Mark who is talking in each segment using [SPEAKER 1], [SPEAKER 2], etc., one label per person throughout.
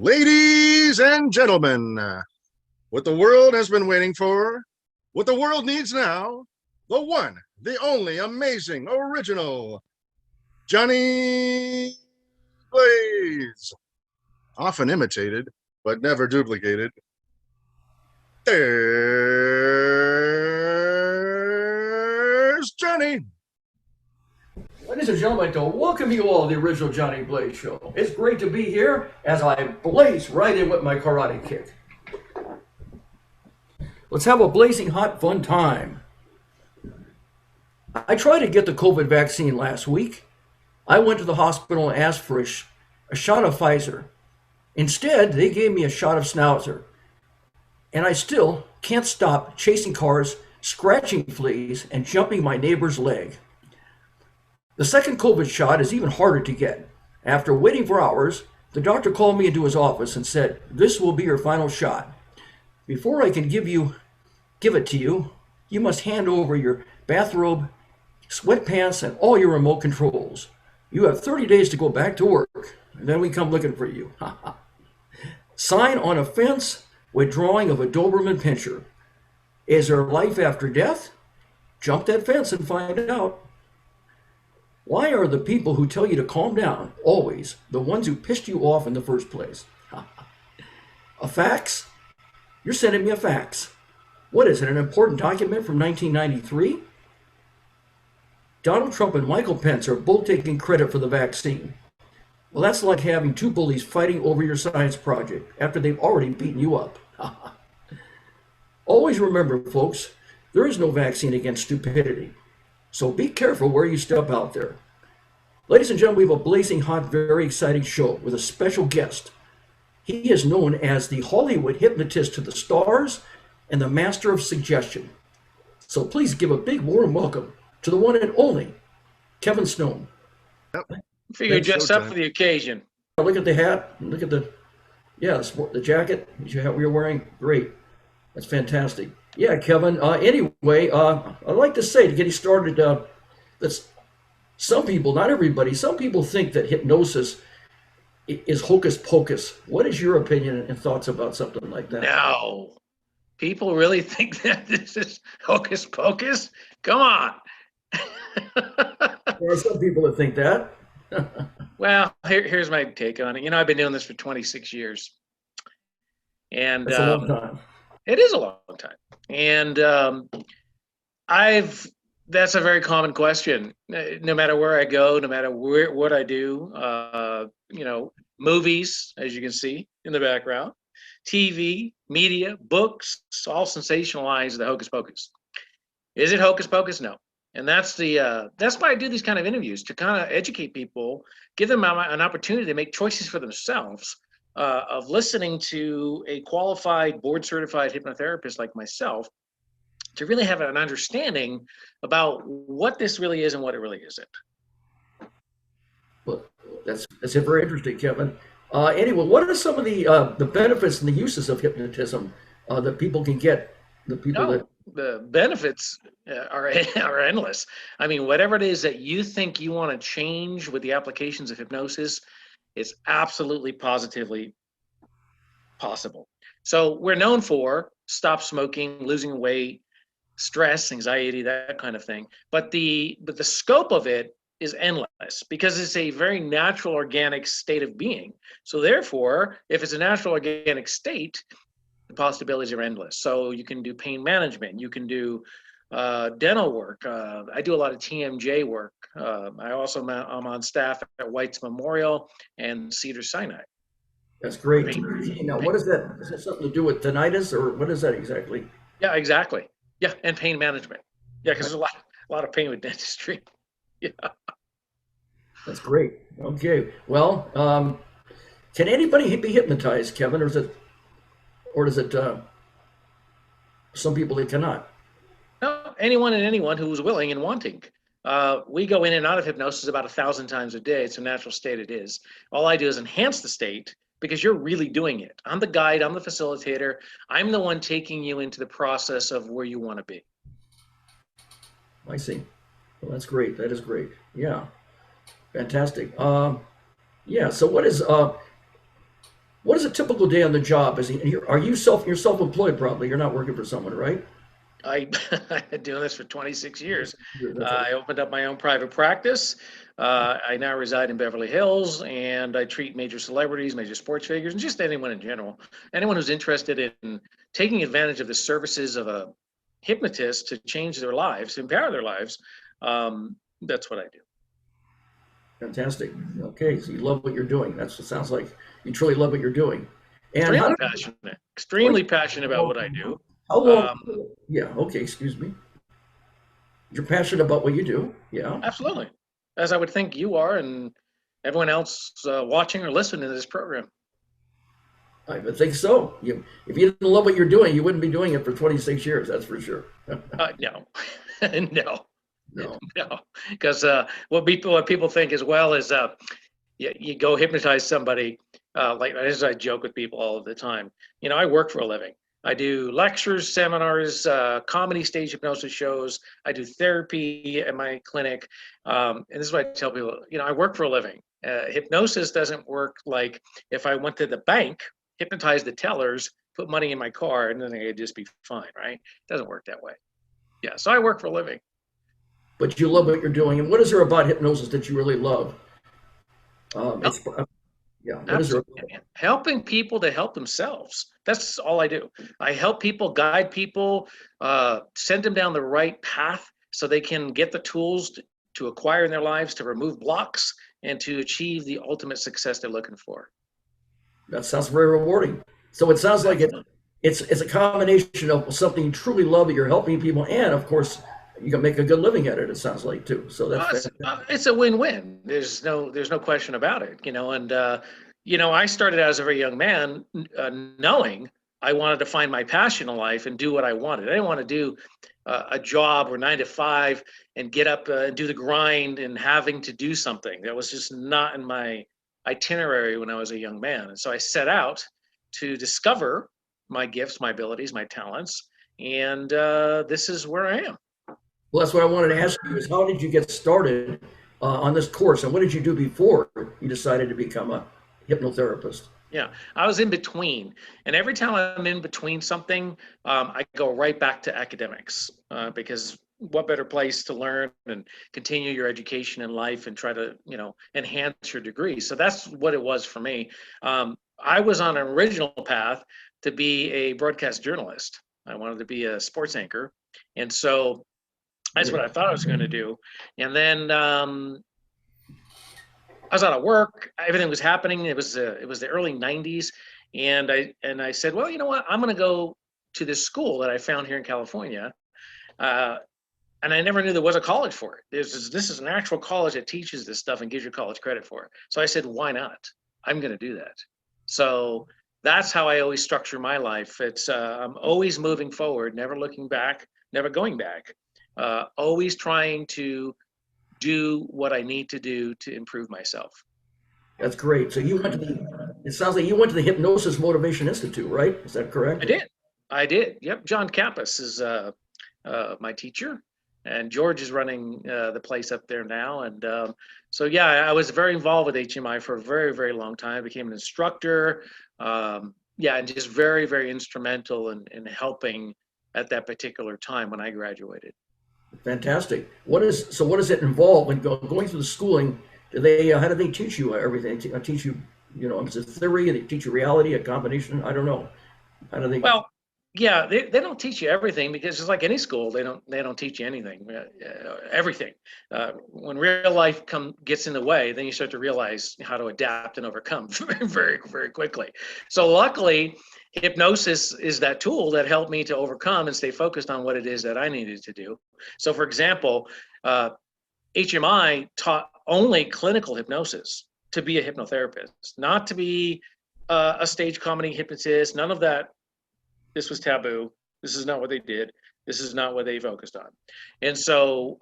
[SPEAKER 1] Ladies and gentlemen, what the world has been waiting for, what the world needs now, the one, the only, amazing, original, Johnny Blaze. Often imitated, but never duplicated. There's Johnny.
[SPEAKER 2] Ladies and gentlemen, I'd like to welcome you all to the original Johnny Blaze Show. It's great to be here as I blaze right in with my karate kick. Let's have a blazing hot fun time. I tried to get the COVID vaccine last week. I went to the hospital and asked for a shot of Pfizer. Instead, they gave me a shot of Schnauzer. And I still can't stop chasing cars, scratching fleas, and jumping my neighbor's leg. The second COVID shot is even harder to get. After waiting for hours, the doctor called me into his office and said, "This will be your final shot. Before I can give it to you, you must hand over your bathrobe, sweatpants, and all your remote controls. You have 30 days to go back to work, and then we come looking for you." Sign on a fence with drawing of a Doberman Pinscher. Is there life after death? Jump that fence and find out. Why are the people who tell you to calm down always the ones who pissed you off in the first place? A fax? You're sending me a fax. What is it, an important document from 1993? Donald Trump and Michael Pence are both taking credit for the vaccine. Well, that's like having two bullies fighting over your science project after they've already beaten you up. Always remember, folks, there is no vaccine against stupidity. So be careful where you step out there. Ladies and gentlemen, we have a blazing hot, very exciting show with a special guest. He is known as the Hollywood Hypnotist to the stars and the master of suggestion. So please give a big warm welcome to the one and only Kevin Stone.
[SPEAKER 3] Yep. Figure dressed up for the occasion.
[SPEAKER 2] Look at the hat. Look at the jacket you're wearing. Great. That's fantastic. Yeah, Kevin. Anyway, I'd like to say, to get you started, that some people, not everybody, some people think that hypnosis is hocus pocus. What is your opinion and thoughts about something like that?
[SPEAKER 3] No. People really think that this is hocus pocus? Come on.
[SPEAKER 2] There are some people that think that.
[SPEAKER 3] Well, here's my take on it. You know, I've been doing this for 26 years. And
[SPEAKER 2] that's a long time.
[SPEAKER 3] It is a long time. And that's a very common question. No matter where I go, no matter what I do, movies, as you can see in the background, TV, media, books, all sensationalize the hocus pocus. Is it hocus pocus? No. And that's why I do these kind of interviews, to kind of educate people, give them an opportunity to make choices for themselves, of listening to a qualified, board-certified hypnotherapist like myself, to really have an understanding about what this really is and what it really isn't.
[SPEAKER 2] Well, that's very interesting, Kevin. Anyway, what are some of the benefits and the uses of hypnotism that people can get?
[SPEAKER 3] The benefits are endless. I mean, whatever it is that you think you want to change with the applications of hypnosis, it's absolutely positively possible. So we're known for stop smoking, losing weight, stress, anxiety, that kind of thing. But the scope of it is endless because it's a very natural, organic state of being. So therefore, if it's a natural, organic state, the possibilities are endless. So you can do pain management, you can do dental work. I do a lot of TMJ work. I also I'm on staff at White's Memorial and Cedars-Sinai.
[SPEAKER 2] That's great. Now, what is that? Is that something to do with tinnitus, or what is that exactly?
[SPEAKER 3] Yeah, exactly. Yeah, and pain management. Yeah, because there's a lot of pain with dentistry. Yeah.
[SPEAKER 2] That's great. Okay. Well, can anybody be hypnotized, Kevin, or does it? Some people they cannot.
[SPEAKER 3] No, anyone who's willing and wanting. We go in and out of hypnosis about 1,000 times a day. It's a natural state it is. All I do is enhance the state because you're really doing it. I'm the guide, I'm the facilitator. I'm the one taking you into the process of where you want to be.
[SPEAKER 2] I see. Well, that's great. That is great. Yeah. Fantastic. Yeah. So what is What is a typical day on the job? Are you you're self-employed probably? You're not working for someone, right?
[SPEAKER 3] I've been doing this for 26 years.
[SPEAKER 2] That's all.
[SPEAKER 3] I opened up my own private practice. I now reside in Beverly Hills, and I treat major celebrities, major sports figures, and just anyone in general. Anyone who's interested in taking advantage of the services of a hypnotist to change their lives, empower their lives. That's what I do.
[SPEAKER 2] Fantastic. Okay, so you love what you're doing. That's what it sounds like. You truly love what you're doing. And
[SPEAKER 3] Extremely passionate about what I do.
[SPEAKER 2] how long?
[SPEAKER 3] Um,
[SPEAKER 2] Yeah. Okay. Excuse me. You're passionate about what you do. Yeah.
[SPEAKER 3] Absolutely, as I would think you are, and everyone else watching or listening to this program.
[SPEAKER 2] I would think so. If you didn't love what you're doing, you wouldn't be doing it for 26 years. That's for sure.
[SPEAKER 3] No, no,
[SPEAKER 2] No.
[SPEAKER 3] no, because what people think as well is you go hypnotize somebody. Like as I joke with people all of the time. I work for a living. I do lectures, seminars, comedy stage hypnosis shows. I do therapy at my clinic. And this is what I tell people, I work for a living. Hypnosis doesn't work like if I went to the bank, hypnotize the tellers, put money in my car, and then it'd just be fine, right? It doesn't work that way. Yeah, so I work for a living.
[SPEAKER 2] But you love what you're doing. And what is there about hypnosis that you really love? It's Yeah. What is there?
[SPEAKER 3] Absolutely. Helping people to help themselves. That's all I do. I help people, guide people, send them down the right path so they can get the tools to acquire in their lives, to remove blocks, and to achieve the ultimate success they're looking for.
[SPEAKER 2] That sounds very rewarding. So it sounds like it's a combination of something you truly love that you're helping people, and of course you can make a good living at it. It sounds like too. So that's
[SPEAKER 3] It's a win-win. There's no question about it. And I started out as a very young man, knowing I wanted to find my passion in life and do what I wanted. I didn't want to do a job or 9 to 5 and get up and do the grind and having to do something that was just not in my itinerary when I was a young man. And so I set out to discover my gifts, my abilities, my talents, and this is where I am.
[SPEAKER 2] Well, that's what I wanted to ask you is how did you get started on this course, and what did you do before you decided to become a hypnotherapist?
[SPEAKER 3] Yeah, I was in between, and every time I'm in between something, I go right back to academics because what better place to learn and continue your education in life and try to enhance your degree. So that's what it was for me. I was on an original path to be a broadcast journalist. I wanted to be a sports anchor, and so that's what I thought I was going to do. And then I was out of work. Everything was happening. It was the early '90s, and I said, well, you know what? I'm going to go to this school that I found here in California, and I never knew there was a college for it. This is an actual college that teaches this stuff and gives you college credit for it. So I said, why not? I'm going to do that. So that's how I always structure my life. It's I'm always moving forward, never looking back, never going back. Always trying to do what I need to do to improve myself.
[SPEAKER 2] That's great. So it sounds like you went to the Hypnosis Motivation Institute, right? Is that correct?
[SPEAKER 3] I did. Yep. John Kappas is my teacher, and George is running the place up there now. And so, yeah, I was very involved with HMI for a very, very long time. I became an instructor. And just very, very instrumental in helping at that particular time when I graduated.
[SPEAKER 2] Fantastic. What does it involve when going through the schooling? How do they teach you everything? Teach you, is it theory? They teach you reality, a combination? I don't know. How do they?
[SPEAKER 3] Well, yeah, they don't teach you everything because just like any school, they don't teach you anything, everything. When real life gets in the way, then you start to realize how to adapt and overcome very, very, very quickly. So luckily, hypnosis is that tool that helped me to overcome and stay focused on what it is that I needed to do. So, for example, HMI taught only clinical hypnosis to be a hypnotherapist, not to be a stage comedy hypnotist, none of that. This was taboo. This is not what they did. This is not what they focused on. And so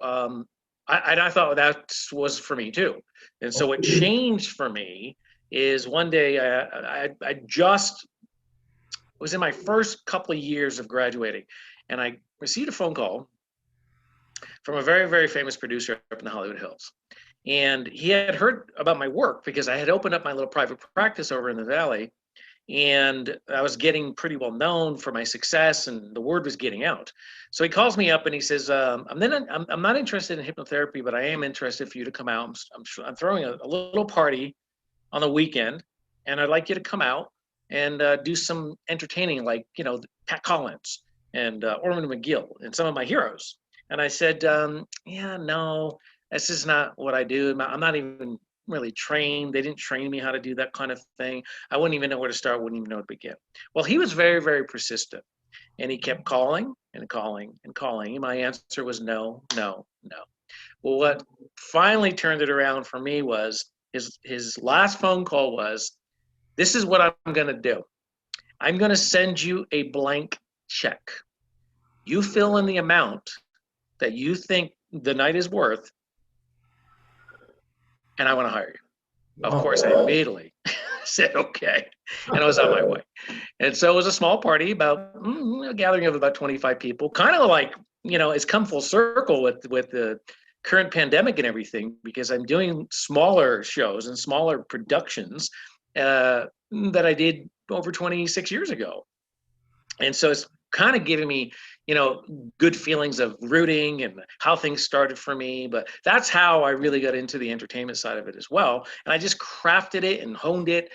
[SPEAKER 3] I thought that was for me too. And so what changed for me is one day I just was in my first couple of years of graduating, and I received a phone call from a very, very famous producer up in the Hollywood Hills. And he had heard about my work because I had opened up my little private practice over in the Valley. and I was getting pretty well known for my success, and the word was getting out. So he calls me up and he says, I'm not interested in hypnotherapy, but I am interested for you to come out. I'm throwing a little party on the weekend, and I'd like you to come out and do some entertaining, like, Pat Collins and Orman McGill and some of my heroes. And I said, yeah, no, this is not what I do. I'm not even really trained. They didn't train me how to do that kind of thing. I wouldn't even know where to start, wouldn't even know where to begin. Well, he was very, very persistent, and he kept calling and calling and calling. And my answer was no, no, no. Well, what finally turned it around for me was his last phone call was, this is what I'm going to do. I'm going to send you a blank check. You fill in the amount that you think the night is worth, and I want to hire you. Of course, I immediately said okay, and I was on my way. And so it was a small party, about a gathering of about 25 people. Kind of like, it's come full circle with the current pandemic and everything, because I'm doing smaller shows and smaller productions that I did over 26 years ago. And so it's kind of giving me, good feelings of rooting and how things started for me. But that's how I really got into the entertainment side of it as well. And I just crafted it and honed it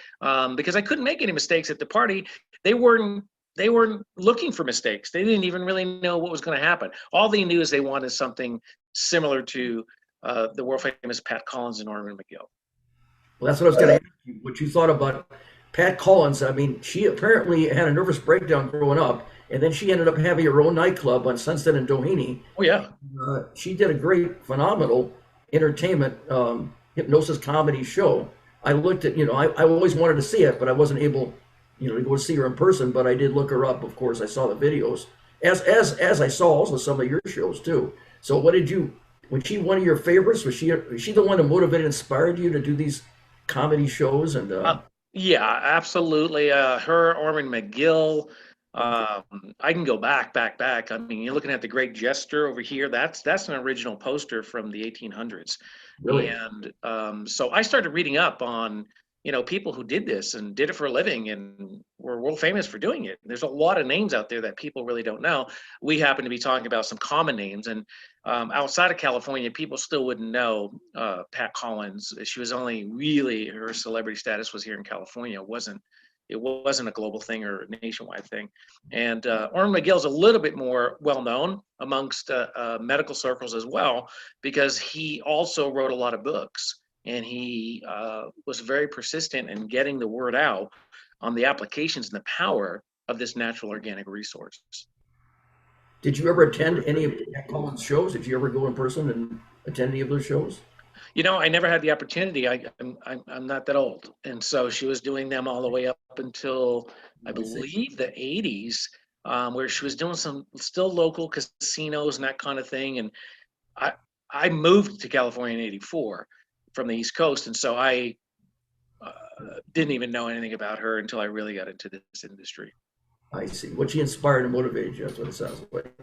[SPEAKER 3] because I couldn't make any mistakes at the party. They weren't looking for mistakes. They didn't even really know what was going to happen. All they knew is they wanted something similar to the world famous Pat Collins and Orman McGill.
[SPEAKER 2] Well, that's what I was going to ask you. What you thought about Pat Collins? I mean, she apparently had a nervous breakdown growing up, and then she ended up having her own nightclub on Sunset and Doheny.
[SPEAKER 3] Oh yeah.
[SPEAKER 2] She did a great, phenomenal entertainment hypnosis comedy show. I looked at, I always wanted to see it, but I wasn't able, to go see her in person. But I did look her up. Of course, I saw the videos, as I saw also some of your shows too. So, what did you? Was she one of your favorites? Was she the one that motivated, inspired you to do these comedy shows? And
[SPEAKER 3] yeah, absolutely. Her, Orman McGill. I can go back. I mean, you're looking at the Great Jester over here. That's an original poster from the 1800s.
[SPEAKER 2] Really?
[SPEAKER 3] And so I started reading up on, people who did this and did it for a living and were world famous for doing it. There's a lot of names out there that people really don't know. We happen to be talking about some common names, and outside of California, people still wouldn't know Pat Collins. She was only really, her celebrity status was here in California. It wasn't a global thing or a nationwide thing. And Orman McGill's a little bit more well-known amongst medical circles as well, because he also wrote a lot of books, and he was very persistent in getting the word out on the applications and the power of this natural organic resource.
[SPEAKER 2] did you ever attend any of Pat Collins' shows? Did you ever go in person and attend any of those shows?
[SPEAKER 3] I never had the opportunity. I'm not that old, and so she was doing them all the way up until I believe the 80s, where she was doing some still local casinos and that kind of thing. And I moved to California in '84 from the East Coast, and so I didn't even know anything about her until I really got into this industry.
[SPEAKER 2] I see. What she inspired and motivated you, that's what it sounds like.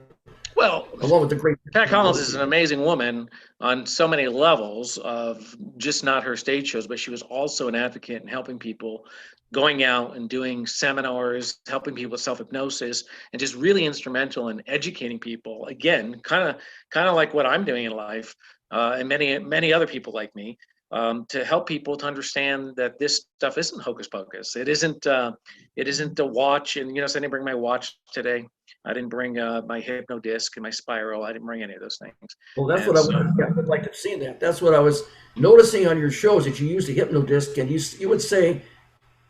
[SPEAKER 3] Well,
[SPEAKER 2] Along with the great
[SPEAKER 3] Pat Collins is an amazing woman on so many levels of just not her stage shows, but she was also an advocate in helping people, going out and doing seminars, helping people with self-hypnosis, and just really instrumental in educating people. Again, kind of like what I'm doing in life, and many other people like me, to help people to understand that this stuff isn't hocus pocus. It isn't a watch. And so I didn't bring my watch today. I didn't bring my Hypnodisc and my spiral. I didn't bring any of those things.
[SPEAKER 2] Well, that's what I would like to have seen that. That's what I was noticing on your shows, that you use the Hypnodisc, and you would say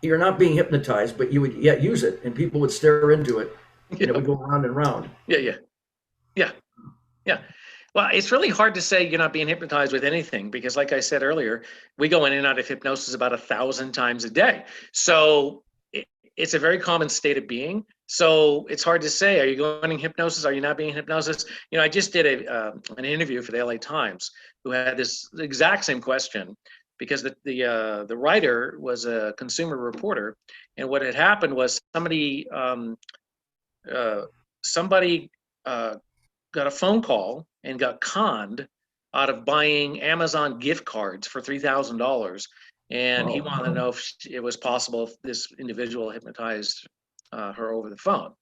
[SPEAKER 2] you're not being hypnotized, but you would use it, and people would stare into it, and it would go round and round.
[SPEAKER 3] Yeah. Well, it's really hard to say you're not being hypnotized with anything, because like I said earlier, we go in and out of hypnosis about 1,000 times a day. So it's a very common state of being. So it's hard to say, are you going in hypnosis? Are you not being in hypnosis? I just did an interview for the LA Times who had this exact same question, because the writer was a consumer reporter. And what had happened was somebody got a phone call and got conned out of buying Amazon gift cards for $3,000. And he
[SPEAKER 2] Oh,
[SPEAKER 3] wanted to know if it was possible if this individual hypnotized her over the phone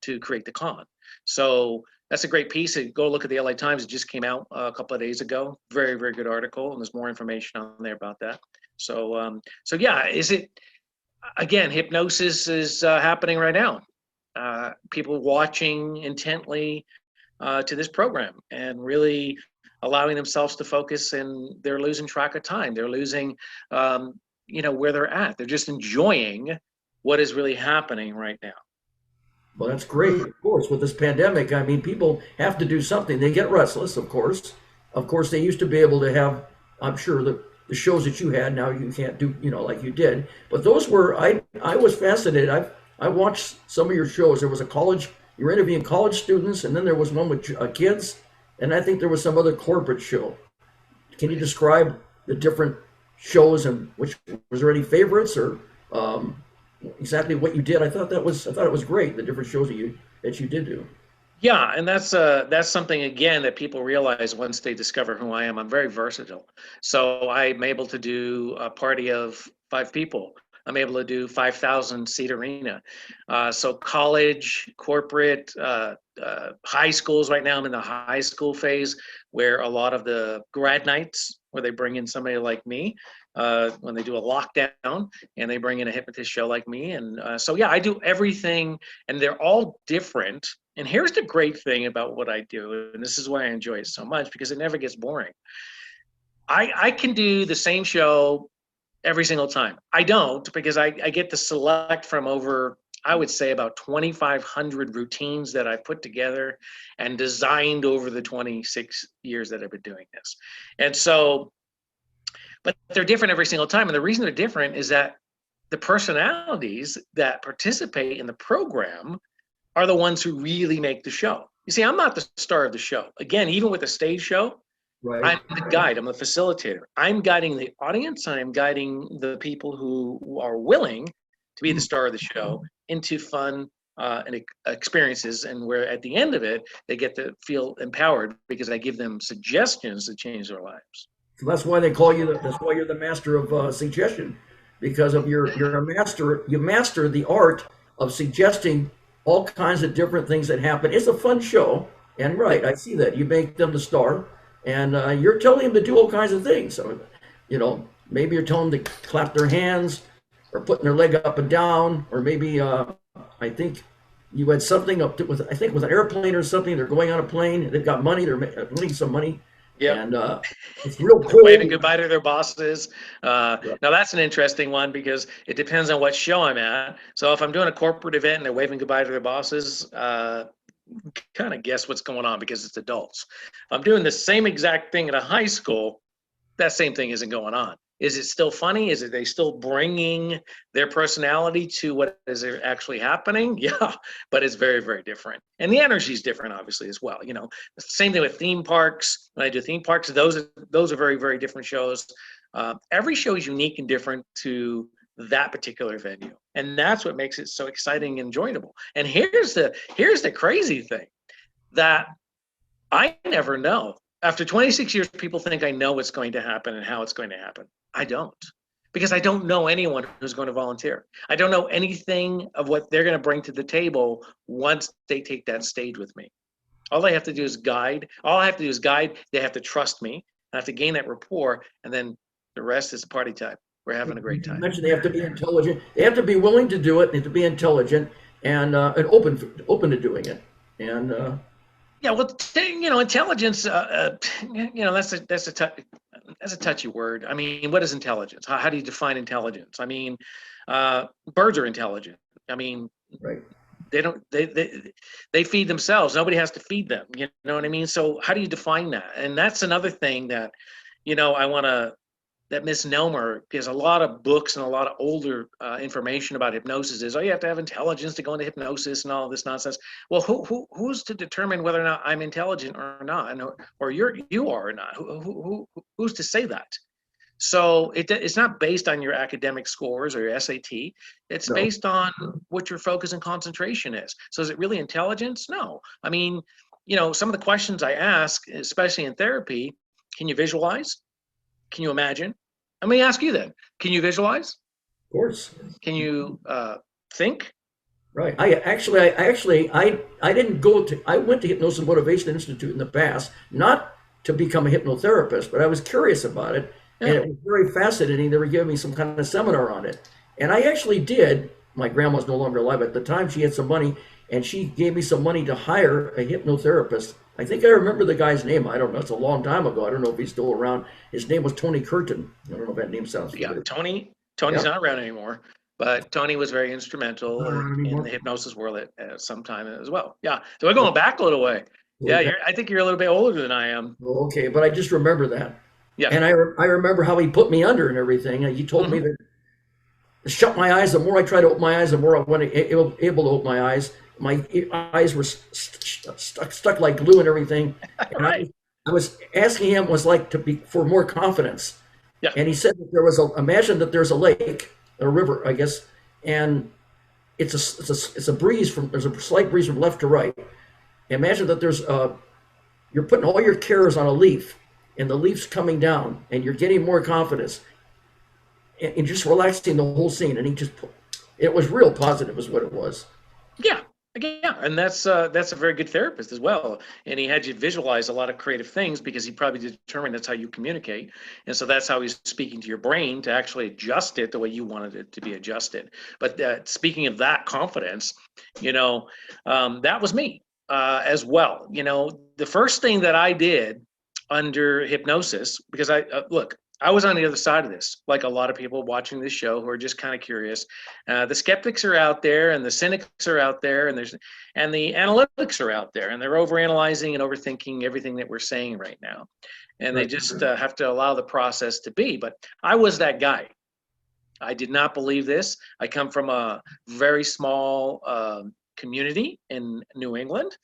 [SPEAKER 3] to create the con. So that's a great piece. Go look at the LA Times. It just came out a couple of days ago. Very, very good article, and there's more information on there about that. So yeah, is it again? Hypnosis is happening right now. People watching intently to this program and really allowing themselves to focus, and they're losing track of time. They're losing, where they're at. They're just enjoying what is really happening right now.
[SPEAKER 2] well, that's great. Of course, with this pandemic, I mean, people have to do something. They get restless, of course. Of course, they used to be able to have, I'm sure, the shows that you had. Now you can't do, like you did. But those were, I was fascinated. I watched some of your shows. There was a college, you were interviewing college students, and then there was one with kids, and I think there was some other corporate show. Can you describe the different shows and which was there any favorites or exactly what you did? I thought it was great, the different shows that you did do.
[SPEAKER 3] Yeah, and that's something again that people realize once they discover who I am. I'm very versatile, so I'm able to do a party of 5 people. I'm able to do 5,000 seat arena. So college, corporate, high schools. Right now, I'm in the high school phase where a lot of the grad nights, where they bring in somebody like me, when they do a lockdown, and they bring in a hypnotist show like me. And so yeah, I do everything, and they're all different. And here's the great thing about what I do, and this is why I enjoy it so much, because it never gets boring. I can do the same show every single time. I don't, because I get to select from over, I would say, about 2,500 routines that I put together and designed over the 26 years that I've been doing this. And so, but they're different every single time. And the reason they're different is that the personalities that participate in the program are the ones who really make the show. You see, I'm not the star of the show. Again, even with a stage show,
[SPEAKER 2] Right.
[SPEAKER 3] I'm the guide, I'm the facilitator. I'm guiding the audience, and I'm guiding the people who are willing to be the star of the show into fun and experiences, and where at the end of it, they get to feel empowered because I give them suggestions to change their lives.
[SPEAKER 2] So that's why they call you. That's why you're the master of suggestion, because of you're a master. You master the art of suggesting all kinds of different things that happen. It's a fun show, and right, I see that you make them the star, and you're telling them to do all kinds of things. So, maybe you're telling them to clap their hands, or putting their leg up and down, or maybe I think you had something up to, with I think with an airplane or something. They're going on a plane. They've got money. They're winning some money.
[SPEAKER 3] Yep.
[SPEAKER 2] And it's real
[SPEAKER 3] They're
[SPEAKER 2] cool.
[SPEAKER 3] waving goodbye to their bosses.
[SPEAKER 2] Yeah.
[SPEAKER 3] Now that's an interesting one because it depends on what show I'm at. So if I'm doing a corporate event and they're waving goodbye to their bosses, kind of guess what's going on because it's adults. If I'm doing the same exact thing at a high school, that same thing isn't going on. Is it still funny? Is it they still bringing their personality to what is actually happening? Yeah, but it's very, very different. And the energy is different, obviously, as well. The same thing with theme parks. When I do theme parks, those are very, very different shows. Every show is unique and different to that particular venue, and that's what makes it so exciting and enjoyable. And here's the crazy thing that I never know. After 26 years, people think I know what's going to happen and how it's going to happen. I don't, because I don't know anyone who's going to volunteer. I don't know anything of what they're going to bring to the table once they take that stage with me. All they have to do is guide. All I have to do is guide. They have to trust me. I have to gain that rapport, and then the rest is party time. We're having a great
[SPEAKER 2] You
[SPEAKER 3] time.
[SPEAKER 2] mentioned they have to be intelligent. They have to be willing to do it. They have to be intelligent and open to doing it. And
[SPEAKER 3] Yeah, well, intelligence. That's a touchy word. I mean, what is intelligence? How do you define intelligence? I mean, birds are intelligent. I mean,
[SPEAKER 2] right.
[SPEAKER 3] they don't. They feed themselves. Nobody has to feed them. You know what I mean? So how do you define that? And that's another thing that, I want to. That misnomer, because a lot of books and a lot of older information about hypnosis is, you have to have intelligence to go into hypnosis and all this nonsense. Well, who's to determine whether or not I'm intelligent or not, or you are or not? Who's to say that? So it's not based on your academic scores or your SAT. It's
[SPEAKER 2] No.
[SPEAKER 3] based on what your focus and concentration is. So is it really intelligence? No. I mean, some of the questions I ask, especially in therapy, can you visualize? Can you imagine? Let me ask you then, can you visualize?
[SPEAKER 2] Of course.
[SPEAKER 3] Can you think?
[SPEAKER 2] Right. I didn't go to, I went to Hypnosis and Motivation Institute in the past, not to become a hypnotherapist, but I was curious about it. And
[SPEAKER 3] Yeah.
[SPEAKER 2] it was very fascinating. They were giving me some kind of seminar on it. And I actually did. My grandma's no longer alive. At the time, she had some money, and she gave me some money to hire a hypnotherapist. I think I remember the guy's name. I don't know. It's a long time ago. I don't know if he's still around. His name was Tony Curtin. I don't know if that name sounds
[SPEAKER 3] Yeah,
[SPEAKER 2] familiar.
[SPEAKER 3] Tony's
[SPEAKER 2] Yeah.
[SPEAKER 3] not around anymore, but Tony was very instrumental
[SPEAKER 2] Not around
[SPEAKER 3] in
[SPEAKER 2] anymore.
[SPEAKER 3] the hypnosis world at some time as well. Yeah, so we're going back a little way. Yeah, I think you're a little bit older than I am.
[SPEAKER 2] Okay, but I just remember that.
[SPEAKER 3] Yeah.
[SPEAKER 2] And I remember how he put me under and everything. And he told me that to shut my eyes. The more I tried to open my eyes, the more I wasn't able to open my eyes. My eyes were stuck like glue and everything. And
[SPEAKER 3] Right.
[SPEAKER 2] I was asking him was like to be for more confidence.
[SPEAKER 3] Yeah.
[SPEAKER 2] And he said that there was imagine that there's a lake, a river, I guess, and it's a breeze there's a slight breeze from left to right. Imagine that you're putting all your cares on a leaf, and the leaf's coming down, and you're getting more confidence, and just relaxing the whole scene. And it was real positive, is what it was.
[SPEAKER 3] Yeah. Yeah, and that's a very good therapist as well. And he had you visualize a lot of creative things because he probably determined that's how you communicate. And so that's how he's speaking to your brain to actually adjust it the way you wanted it to be adjusted. But speaking of that confidence, that was me as well. The first thing that I did under hypnosis, because I was on the other side of this, like a lot of people watching this show who are just kind of curious. The skeptics are out there, and the cynics are out there, and the analytics are out there, and they're overanalyzing and overthinking everything that we're saying right now, and they just have to allow the process to be. But I was that guy. I did not believe this. I come from a very small community in New England,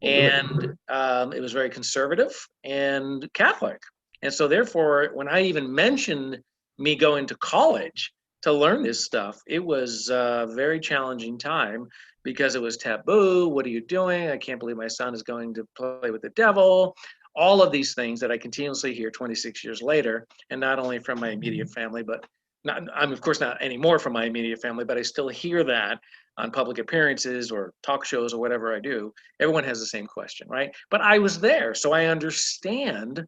[SPEAKER 3] and it was very conservative and Catholic. And so therefore, when I even mentioned me going to college to learn this stuff, it was a very challenging time because it was taboo. What are you doing? I can't believe my son is going to play with the devil. All of these things that I continuously hear 26 years later, and not only from my immediate family, but I'm of course not anymore from my immediate family, but I still hear that on public appearances or talk shows or whatever I do. Everyone has the same question, right? But I was there, so I understand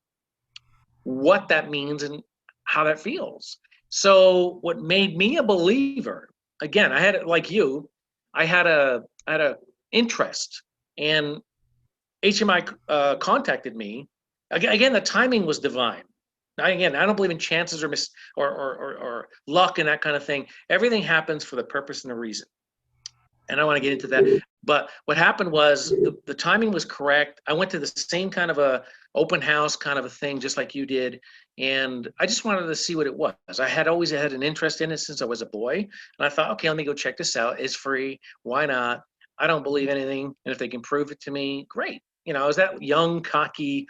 [SPEAKER 3] what that means and how that feels. So what made me a believer, again, I had, like you, I had a interest, and HMI contacted me. Again, the timing was divine. I don't believe in chances or luck and that kind of thing. Everything happens for the purpose and the reason. And I want to get into that. But what happened was the timing was correct. I went to the same kind of a open house kind of a thing, just like you did. And I just wanted to see what it was. I had always had an interest in it since I was a boy. And I thought, okay, let me go check this out. It's free. Why not? I don't believe anything. And if they can prove it to me, great. I was that young, cocky,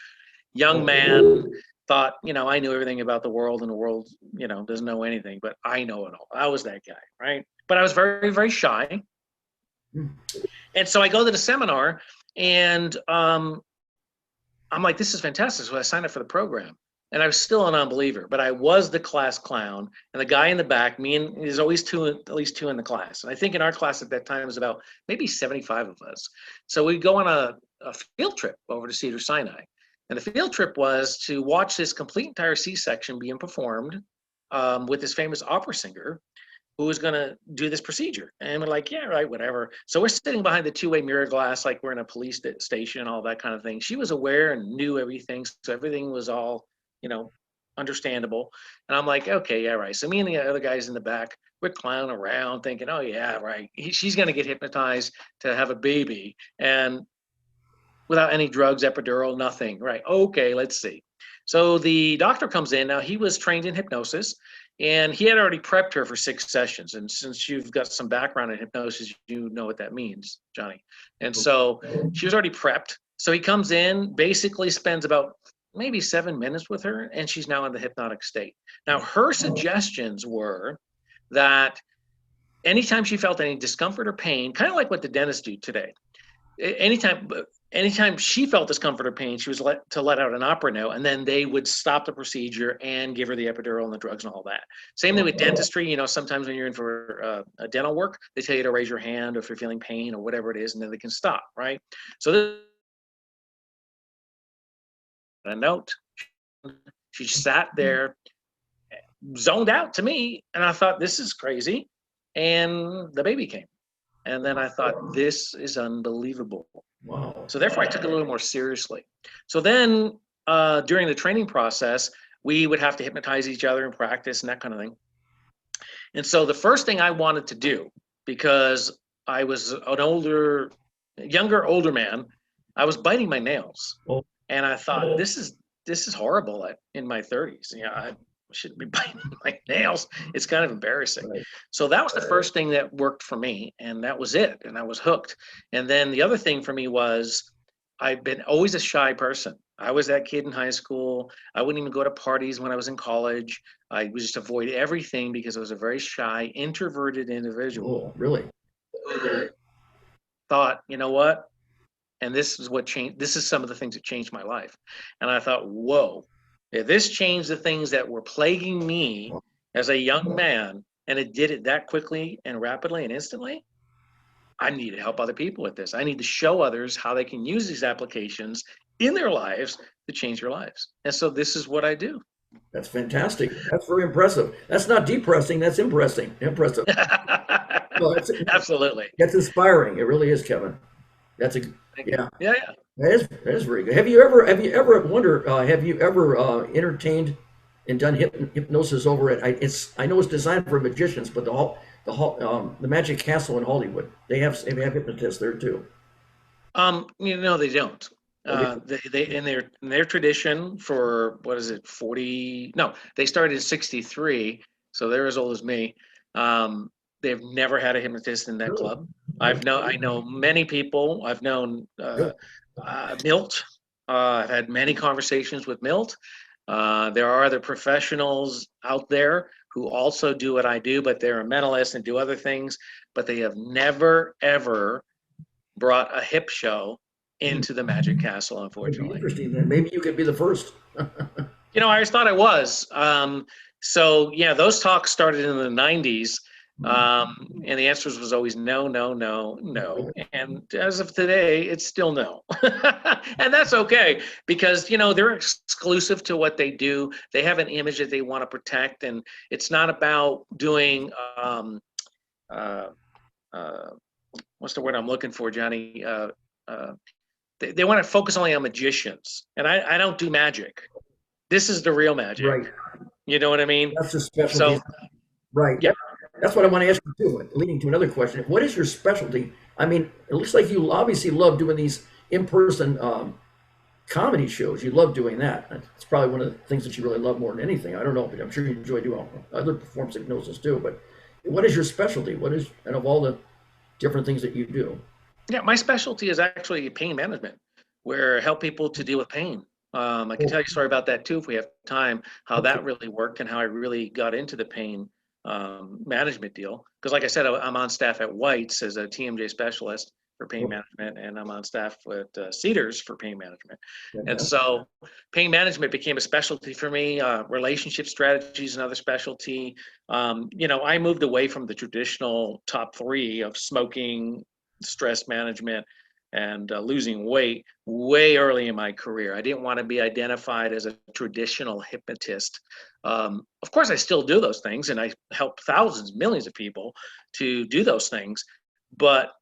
[SPEAKER 3] young man, thought, I knew everything about the world, and the world, doesn't know anything, but I know it all. I was that guy, right? But I was very, very shy. And so I go to the seminar, and I'm like, this is fantastic. So I signed up for the program, and I was still a non-believer, but I was the class clown, and the guy in the back, there's always at least two in the class. And I think in our class at that time was about maybe 75 of us. So we go on a field trip over to Cedar Sinai. And the field trip was to watch this complete entire C-section being performed with this famous opera singer who was going to do this procedure. And we're like, yeah, right, whatever. So we're sitting behind the two-way mirror glass like we're in a police station and all that kind of thing. She was aware and knew everything. So everything was all, understandable. And I'm like, okay, yeah, right. So me and the other guys in the back, we're clowning around thinking, oh, yeah, right. She's going to get hypnotized to have a baby. And without any drugs, epidural, nothing. Right. Okay, let's see. So the doctor comes in. Now, he was trained in hypnosis, and he had already prepped her for 6 sessions. And since you've got some background in hypnosis, you know what that means, Johnny. And so she was already prepped. So he comes in, basically spends about maybe 7 minutes with her, and she's now in the hypnotic state. Now, her suggestions were that anytime she felt any discomfort or pain, kind of like what the dentists do today, anytime anytime she felt discomfort or pain, she was to let out an opera note, and then they would stop the procedure and give her the epidural and the drugs and all that. Same thing with dentistry. You know, sometimes when you're in for a dental work, they tell you to raise your hand if you're feeling pain or whatever it is, and then they can stop, right? So this a note. She sat there, zoned out to me, and I thought, this is crazy. And the baby came. And then I thought, this is unbelievable.
[SPEAKER 2] Wow.
[SPEAKER 3] So therefore, I took it a little more seriously. So then during the training process, we would have to hypnotize each other and practice and that kind of thing. And so the first thing I wanted to do, because I was an older man, I was biting my nails.
[SPEAKER 2] Oh.
[SPEAKER 3] And I thought, this is horrible in my 30s. You know, I shouldn't be biting my nails. It's kind of embarrassing.
[SPEAKER 2] Right.
[SPEAKER 3] So that was the first thing that worked for me, and that was it. And I was hooked. And then the other thing for me was I've been always a shy person. I was that kid in high school. I wouldn't even go to parties when I was in college. I would just avoid everything because I was a very shy, introverted individual.
[SPEAKER 2] Oh, really?
[SPEAKER 3] Thought, you know what? And this is what changed. This is some of the things that changed my life. And I thought, whoa, if this changed the things that were plaguing me as a young man, and it did it that quickly and rapidly and instantly, I need to help other people with this. I need to show others how they can use these applications in their lives to change their lives. And so this is what I do.
[SPEAKER 2] That's fantastic. That's very impressive. That's not depressing. That's impressive. Well,
[SPEAKER 3] Absolutely.
[SPEAKER 2] That's inspiring. It really is, Kevin. That's
[SPEAKER 3] yeah.
[SPEAKER 2] That is very good. Have you ever entertained and done hypnosis over at I know it's designed for magicians, but the Magic Castle in Hollywood, they have hypnotists there too.
[SPEAKER 3] You know, they don't. They in their tradition for, what is it, 40? No, they started in 63, so they're as old as me. They've never had a hypnotist in that club. I know many people. I've known Milt. I've had many conversations with Milt. There are other professionals out there who also do what I do, but they're a mentalist and do other things, but they have never, ever brought a hip show into the Magic Castle, unfortunately.
[SPEAKER 2] Interesting. Then maybe you could be the first.
[SPEAKER 3] You know, I always thought I was. So yeah, those talks started in the 90s. And the answers was always no, no, no, no. And as of today, it's still no. And that's okay, because, you know, they're exclusive to what they do. They have an image that they want to protect. And it's not about doing, what's the word I'm looking for, Johnny? They want to focus only on magicians. And I don't do magic. This is the real magic.
[SPEAKER 2] Right.
[SPEAKER 3] You know what I mean?
[SPEAKER 2] That's a specialty.
[SPEAKER 3] So,
[SPEAKER 2] right.
[SPEAKER 3] Yeah.
[SPEAKER 2] That's what I want to ask you too, leading to another question. What is your specialty? I mean, it looks like you obviously love doing these in-person comedy shows. You love doing that. It's probably one of the things that you really love more than anything. I don't know, but I'm sure you enjoy doing other performance hypnosis too. But what is your specialty? And of all the different things that you do?
[SPEAKER 3] Yeah, my specialty is actually pain management, where I help people to deal with pain. I can tell you a story about that too, if we have time, how that really worked and how I really got into the pain management deal. Because like I said, I'm on staff at White's as a TMJ specialist for pain management, and I'm on staff with Cedars for pain management. And so pain management became a specialty for me. Relationship strategies, another specialty. You know, I moved away from the traditional top 3 of smoking, stress management, and losing weight way early in my career. I didn't want to be identified as a traditional hypnotist. Of course, I still do those things, and I help thousands, millions of people to do those things. But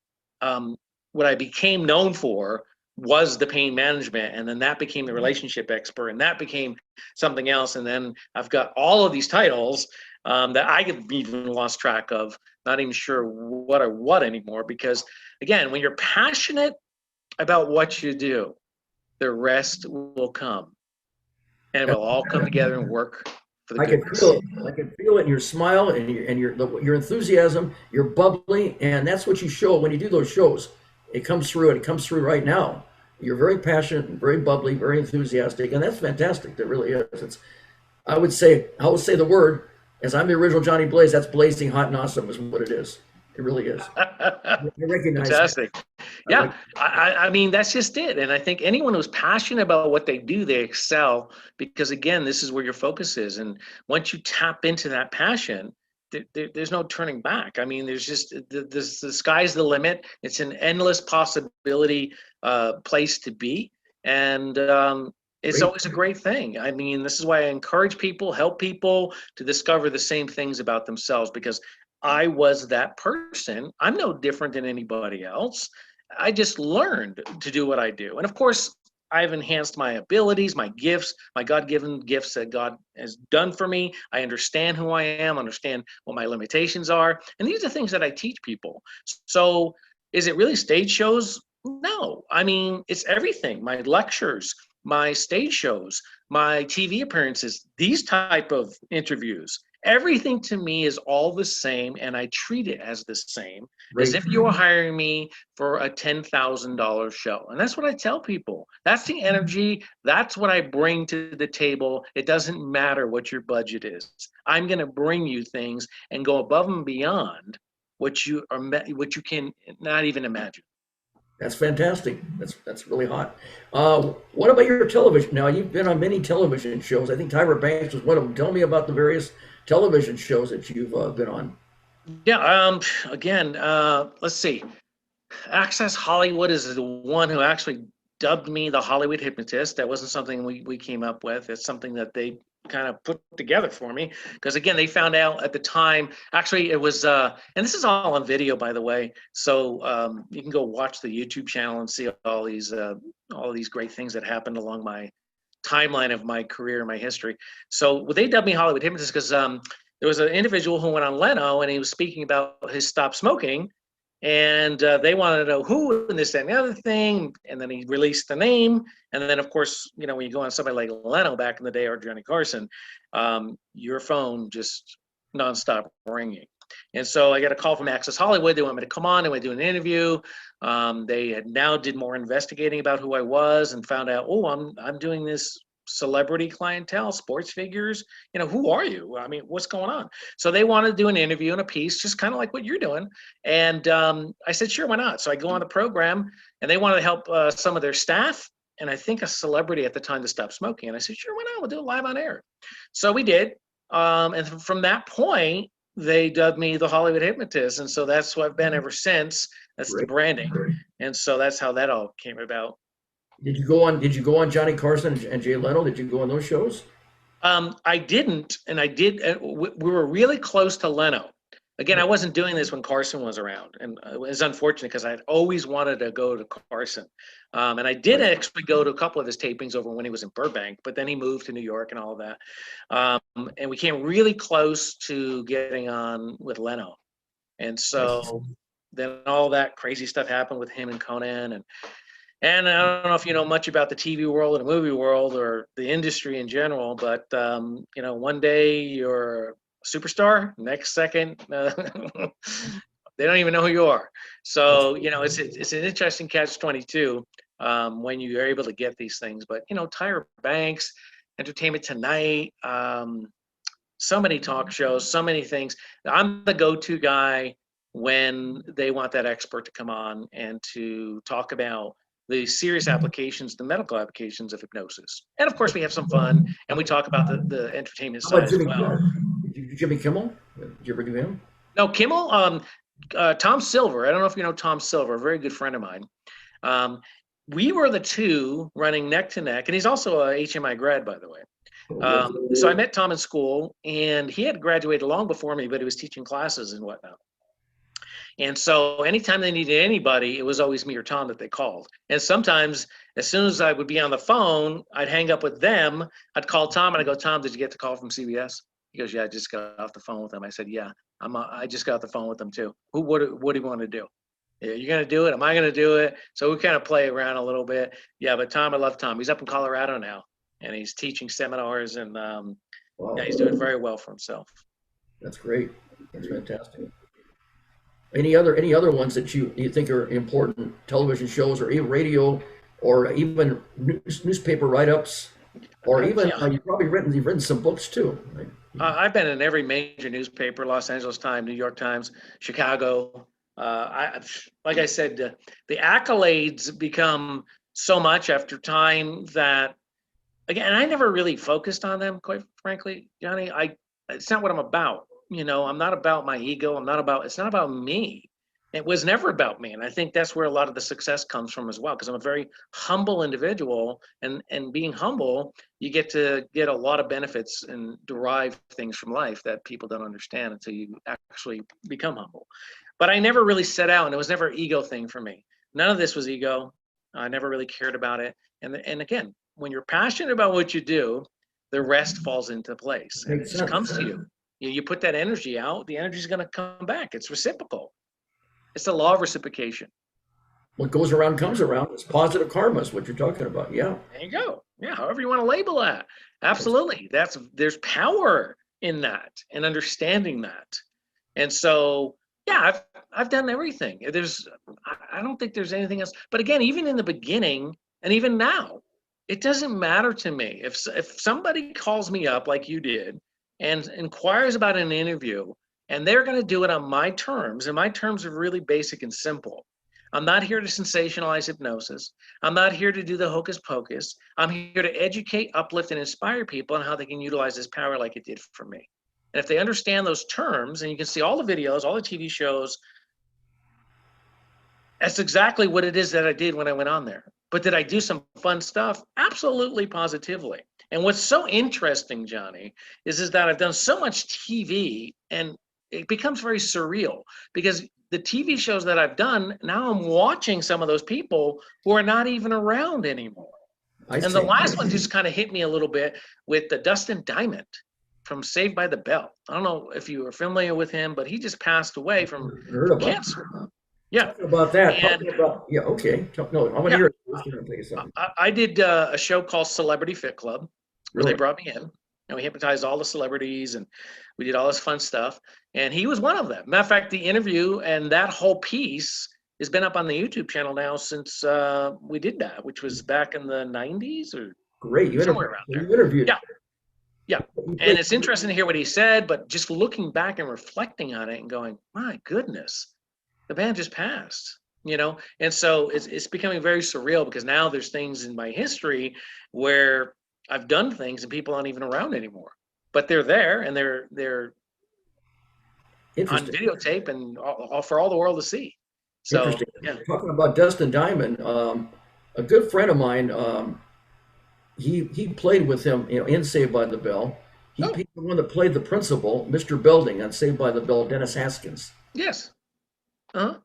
[SPEAKER 3] what I became known for was the pain management, and then that became the relationship expert, and that became something else. And then I've got all of these titles that I have even lost track of, not even sure what anymore, because again, when you're passionate about what you do, the rest will come, and it will all come together and work for the
[SPEAKER 2] I can
[SPEAKER 3] goodness.
[SPEAKER 2] feel it. I can feel it in your smile and your enthusiasm. You're bubbly, and that's what you show when you do those shows. It comes through, and it comes through right now. You're very passionate, and very bubbly, very enthusiastic, and that's fantastic. That really is. I will say the word, as I'm the original Johnny Blaze. That's blazing hot and awesome, is what it is. It really is. I recognize
[SPEAKER 3] Fantastic.
[SPEAKER 2] that.
[SPEAKER 3] Yeah, I mean, that's just it. And I think anyone who's passionate about what they do, they excel because, again, this is where your focus is. And once you tap into that passion, there's no turning back. I mean, there's just the sky's the limit. It's an endless possibility place to be. And it's
[SPEAKER 2] Great.
[SPEAKER 3] always a great thing. I mean, this is why I encourage people, help people to discover the same things about themselves because I was that person. I'm no different than anybody else. I just learned to do what I do. And of course, I've enhanced my abilities, my gifts, my God-given gifts that God has done for me. I understand who I am, understand what my limitations are. And these are things that I teach people. So is it really stage shows? No. I mean, it's everything. My lectures, my stage shows, my TV appearances, these type of interviews. Everything to me is all the same, and I treat it as the same as if you were hiring me for a $10,000 show. And that's what I tell people. That's the energy. That's what I bring to the table. It doesn't matter what your budget is. I'm going to bring you things and go above and beyond what you can not even imagine.
[SPEAKER 2] That's fantastic. That's really hot. What about your television? Now, you've been on many television shows. I think Tyra Banks was one of them. Tell me about the various television shows that you've been on.
[SPEAKER 3] Yeah. Again, let's see. Access Hollywood is the one who actually dubbed me the Hollywood Hypnotist. That wasn't something we came up with. It's something that they kind of put together for me because again they found out at the time actually it was and this is all on video by the way, so you can go watch the YouTube channel and see all these great things that happened along my timeline of my career, my history. So they dubbed me Hollywood Hypnotist because there was an individual who went on Leno and he was speaking about his stop smoking. And they wanted to know who and this, that, and the other thing. And then he released the name. And then, of course, you know, when you go on somebody like Leno back in the day or Johnny Carson, your phone just nonstop ringing. And so I got a call from Access Hollywood. They want me to come on. They want to do an interview. They had now did more investigating about who I was and found out, oh, I'm doing this celebrity clientele, sports figures, you know, who are you? I mean, what's going on? So they wanted to do an interview and a piece, just kind of like what you're doing. And I said, sure, why not? So I go on the program and they wanted to help some of their staff. And I think a celebrity at the time to stop smoking. And I said, sure, why not? We'll do it live on air. So we did. And from that point, they dubbed me the Hollywood Hypnotist. And so that's what I've been ever since. That's the branding. And so that's how that all came about.
[SPEAKER 2] Did you go on Johnny Carson and Jay Leno? Did you go on those shows?
[SPEAKER 3] I didn't, and I did. We were really close to Leno. Again, I wasn't doing this when Carson was around, and it was unfortunate because I'd always wanted to go to Carson. And I did actually go to a couple of his tapings over when he was in Burbank, but then he moved to New York and all of that. And we came really close to getting on with Leno. And so then all that crazy stuff happened with him and Conan. And I don't know if you know much about the TV world or the movie world or the industry in general, but you know, one day you're a superstar, next second they don't even know who you are. So you know, it's an interesting catch-22 when you are able to get these things. But you know, Tyra Banks, Entertainment Tonight, so many talk shows, so many things. I'm the go-to guy when they want that expert to come on and to talk about the serious applications, the medical applications of hypnosis. And of course, we have some fun and we talk about the entertainment side as well.
[SPEAKER 2] Jimmy Kimmel? Did you ever do him?
[SPEAKER 3] No, Kimmel, Tom Silver. I don't know if you know Tom Silver, a very good friend of mine. We were the two running neck to neck, and he's also a HMI grad, by the way. So I met Tom in school, and he had graduated long before me, but he was teaching classes and whatnot. And so anytime they needed anybody, it was always me or Tom that they called. And sometimes as soon as I would be on the phone, I'd hang up with them. I'd call Tom and I go, Tom, did you get the call from CBS? He goes, yeah, I just got off the phone with them. I said, yeah, I just got off the phone with them too. What do you want to do? You're going to do it? Am I going to do it? So we kind of play around a little bit. Yeah, but Tom, I love Tom. He's up in Colorado now and he's teaching seminars and yeah, he's doing very well for himself.
[SPEAKER 2] That's great. That's fantastic. Any other ones that you think are important television shows or even radio or even newspaper write-ups or even you've written some books too, right?
[SPEAKER 3] I've been in every major newspaper: Los Angeles Times, New York Times, Chicago, Like I said, the accolades become so much after time that, again, I never really focused on them, quite frankly, Johnny. It's not what I'm about. I'm not about my ego. It's not about me. It was never about me. And I think that's where a lot of the success comes from as well, because I'm a very humble individual, and being humble, you get to get a lot of benefits and derive things from life that people don't understand until you actually become humble. But I never really set out, and it was never an ego thing for me. None of this was ego. I never really cared about it. And again, when you're passionate about what you do, the rest falls into place and it just comes to you. You put that energy out, the energy is going to come back. It's reciprocal. It's the law of reciprocation.
[SPEAKER 2] What goes around comes around. It's positive karma is what you're talking about. Yeah.
[SPEAKER 3] There you go. Yeah, however you want to label that. Absolutely. There's power in that and understanding that. And so, yeah, I've done everything. I don't think there's anything else. But again, even in the beginning and even now, it doesn't matter to me. If somebody calls me up like you did and inquires about an interview, and they're going to do it on my terms, and my terms are really basic and simple. I'm not here to sensationalize hypnosis. I'm not here to do the hocus pocus. I'm here to educate, uplift, and inspire people on how they can utilize this power like it did for me. And if they understand those terms, and you can see all the videos, all the TV shows, that's exactly what it is that I did when I went on there. But did I do some fun stuff? Absolutely, positively. And what's so interesting, Johnny, is that I've done so much TV, and it becomes very surreal, because the TV shows that I've done, now I'm watching some of those people who are not even around anymore. The last one just kind of hit me a little bit with the Dustin Diamond from Saved by the Bell. I don't know if you are familiar with him, but he just passed away from cancer. Yeah.
[SPEAKER 2] Talking about that. Yeah, okay. No, I want to hear it.
[SPEAKER 3] I did a show called Celebrity Fit Club, where they brought me in, and we hypnotized all the celebrities, and we did all this fun stuff. And he was one of them. Matter of fact, the interview and that whole piece has been up on the YouTube channel now since we did that, which was back in the 90s or somewhere around there.
[SPEAKER 2] You interviewed.
[SPEAKER 3] Yeah. Yeah. And it's interesting to hear what he said, but just looking back and reflecting on it and going, my goodness, the band just passed, And so it's becoming very surreal, because now there's things in my history where I've done things and people aren't even around anymore, but they're there, and they're on videotape and all for all the world to see. So, yeah.
[SPEAKER 2] Talking about Dustin Diamond, a good friend of mine, he played with him, in Saved by the Bell. He's the one that played the principal, Mr. Belding, on Saved by the Bell, Dennis Haskins.
[SPEAKER 3] Yes. Uh-huh.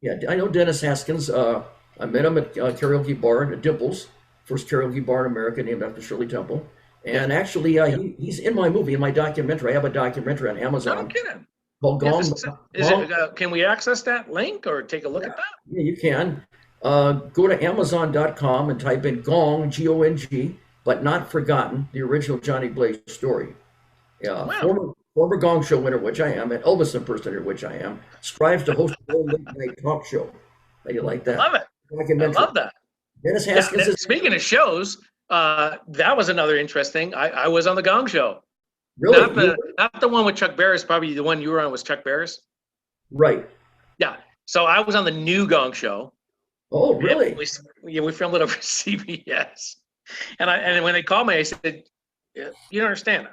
[SPEAKER 2] Yeah, I know Dennis Haskins. I met him at a karaoke bar at Dimples, first karaoke bar in America, named after Shirley Temple. And actually, he's in my movie, in my documentary. I have a documentary on Amazon.
[SPEAKER 3] No kidding.
[SPEAKER 2] Called Gong.
[SPEAKER 3] Can we access that link or take a look at that?
[SPEAKER 2] Yeah, you can. Go to Amazon.com and type in Gong, G-O-N-G, but not forgotten, the original Johnny Blaze story. Wow. Former Gong Show winner, which I am, an Elvis impersonator, which I am, strives to host a late night talk show. How do you like that?
[SPEAKER 3] Love it. I love that.
[SPEAKER 2] Dennis Haskins.
[SPEAKER 3] Speaking of shows, that was another interesting. I was on the Gong Show.
[SPEAKER 2] Really?
[SPEAKER 3] Not the one with Chuck Barris. Probably the one you were on was Chuck Barris.
[SPEAKER 2] Right.
[SPEAKER 3] Yeah. So I was on the new Gong Show.
[SPEAKER 2] Oh, really?
[SPEAKER 3] We filmed it over CBS. And when they called me, I said, "You don't understand.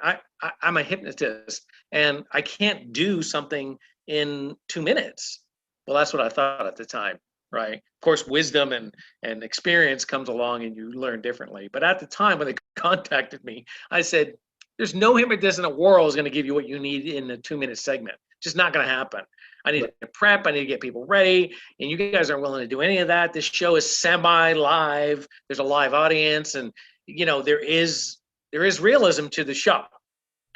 [SPEAKER 3] I'm a hypnotist, and I can't do something in 2 minutes." Well, that's what I thought at the time, right? Of course, wisdom and experience comes along, and you learn differently. But at the time when they contacted me, I said, there's no hypnotist in the world is going to give you what you need in a 2-minute segment. Just not going to happen. I need to prep. I need to get people ready. And you guys aren't willing to do any of that. This show is semi-live. There's a live audience. And, there is realism to the show.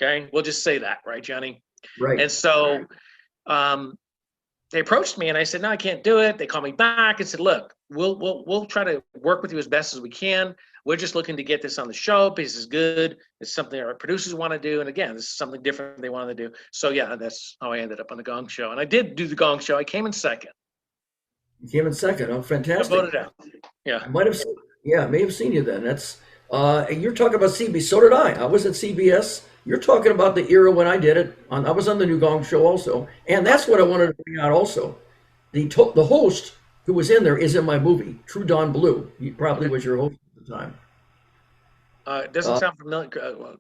[SPEAKER 3] Okay. We'll just say that. Right, Johnny?
[SPEAKER 2] Right.
[SPEAKER 3] And so they approached me and I said, no, I can't do it. They called me back and said, look, we'll try to work with you as best as we can. We're just looking to get this on the show because it's good. It's something our producers want to do. And again, this is something different they wanted to do. So yeah, that's how I ended up on the Gong Show. And I did do the Gong Show. I came in second.
[SPEAKER 2] You came in second. Oh, fantastic.
[SPEAKER 3] I voted out. Yeah.
[SPEAKER 2] I might have, may have seen you then. That's, you're talking about CBS. So did I. I was at CBS You're talking about the era when I did it. I was on the new Gong Show also, and that's what I wanted to bring out also. The host who was in there is in my movie, True Dawn Blue. He probably
[SPEAKER 3] Okay.
[SPEAKER 2] was your host at the time.
[SPEAKER 3] It doesn't
[SPEAKER 2] Uh,
[SPEAKER 3] sound familiar.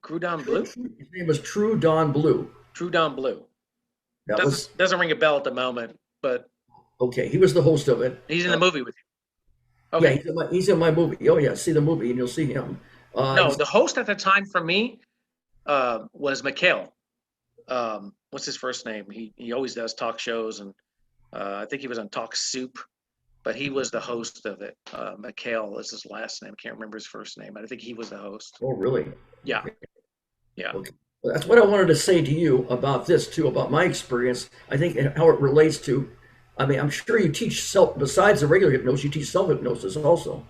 [SPEAKER 3] Crouton Blue?
[SPEAKER 2] His name was True Dawn Blue.
[SPEAKER 3] Crouton Blue.
[SPEAKER 2] That
[SPEAKER 3] Doesn't
[SPEAKER 2] was
[SPEAKER 3] doesn't ring a bell at the moment, but
[SPEAKER 2] okay. He was the host of it.
[SPEAKER 3] he's in the movie with you.
[SPEAKER 2] Yeah,
[SPEAKER 3] Okay.
[SPEAKER 2] he's in my movie. Oh yeah, see the movie and you'll see him.
[SPEAKER 3] No,
[SPEAKER 2] He's
[SPEAKER 3] the host at the time for me was Mikhail. What's his first name? He always does talk shows, and I think he was on Talk Soup, but he was the host of it. Mikhail is his last name. I can't remember his first name, but I think he was the host.
[SPEAKER 2] oh really?
[SPEAKER 3] Yeah,
[SPEAKER 2] Okay.
[SPEAKER 3] yeah.
[SPEAKER 2] Okay. Well, that's what I wanted to say to you about this too, about my experience. I think and how it relates to. I mean, I'm sure you teach self besides the regular hypnosis. You teach self hypnosis also.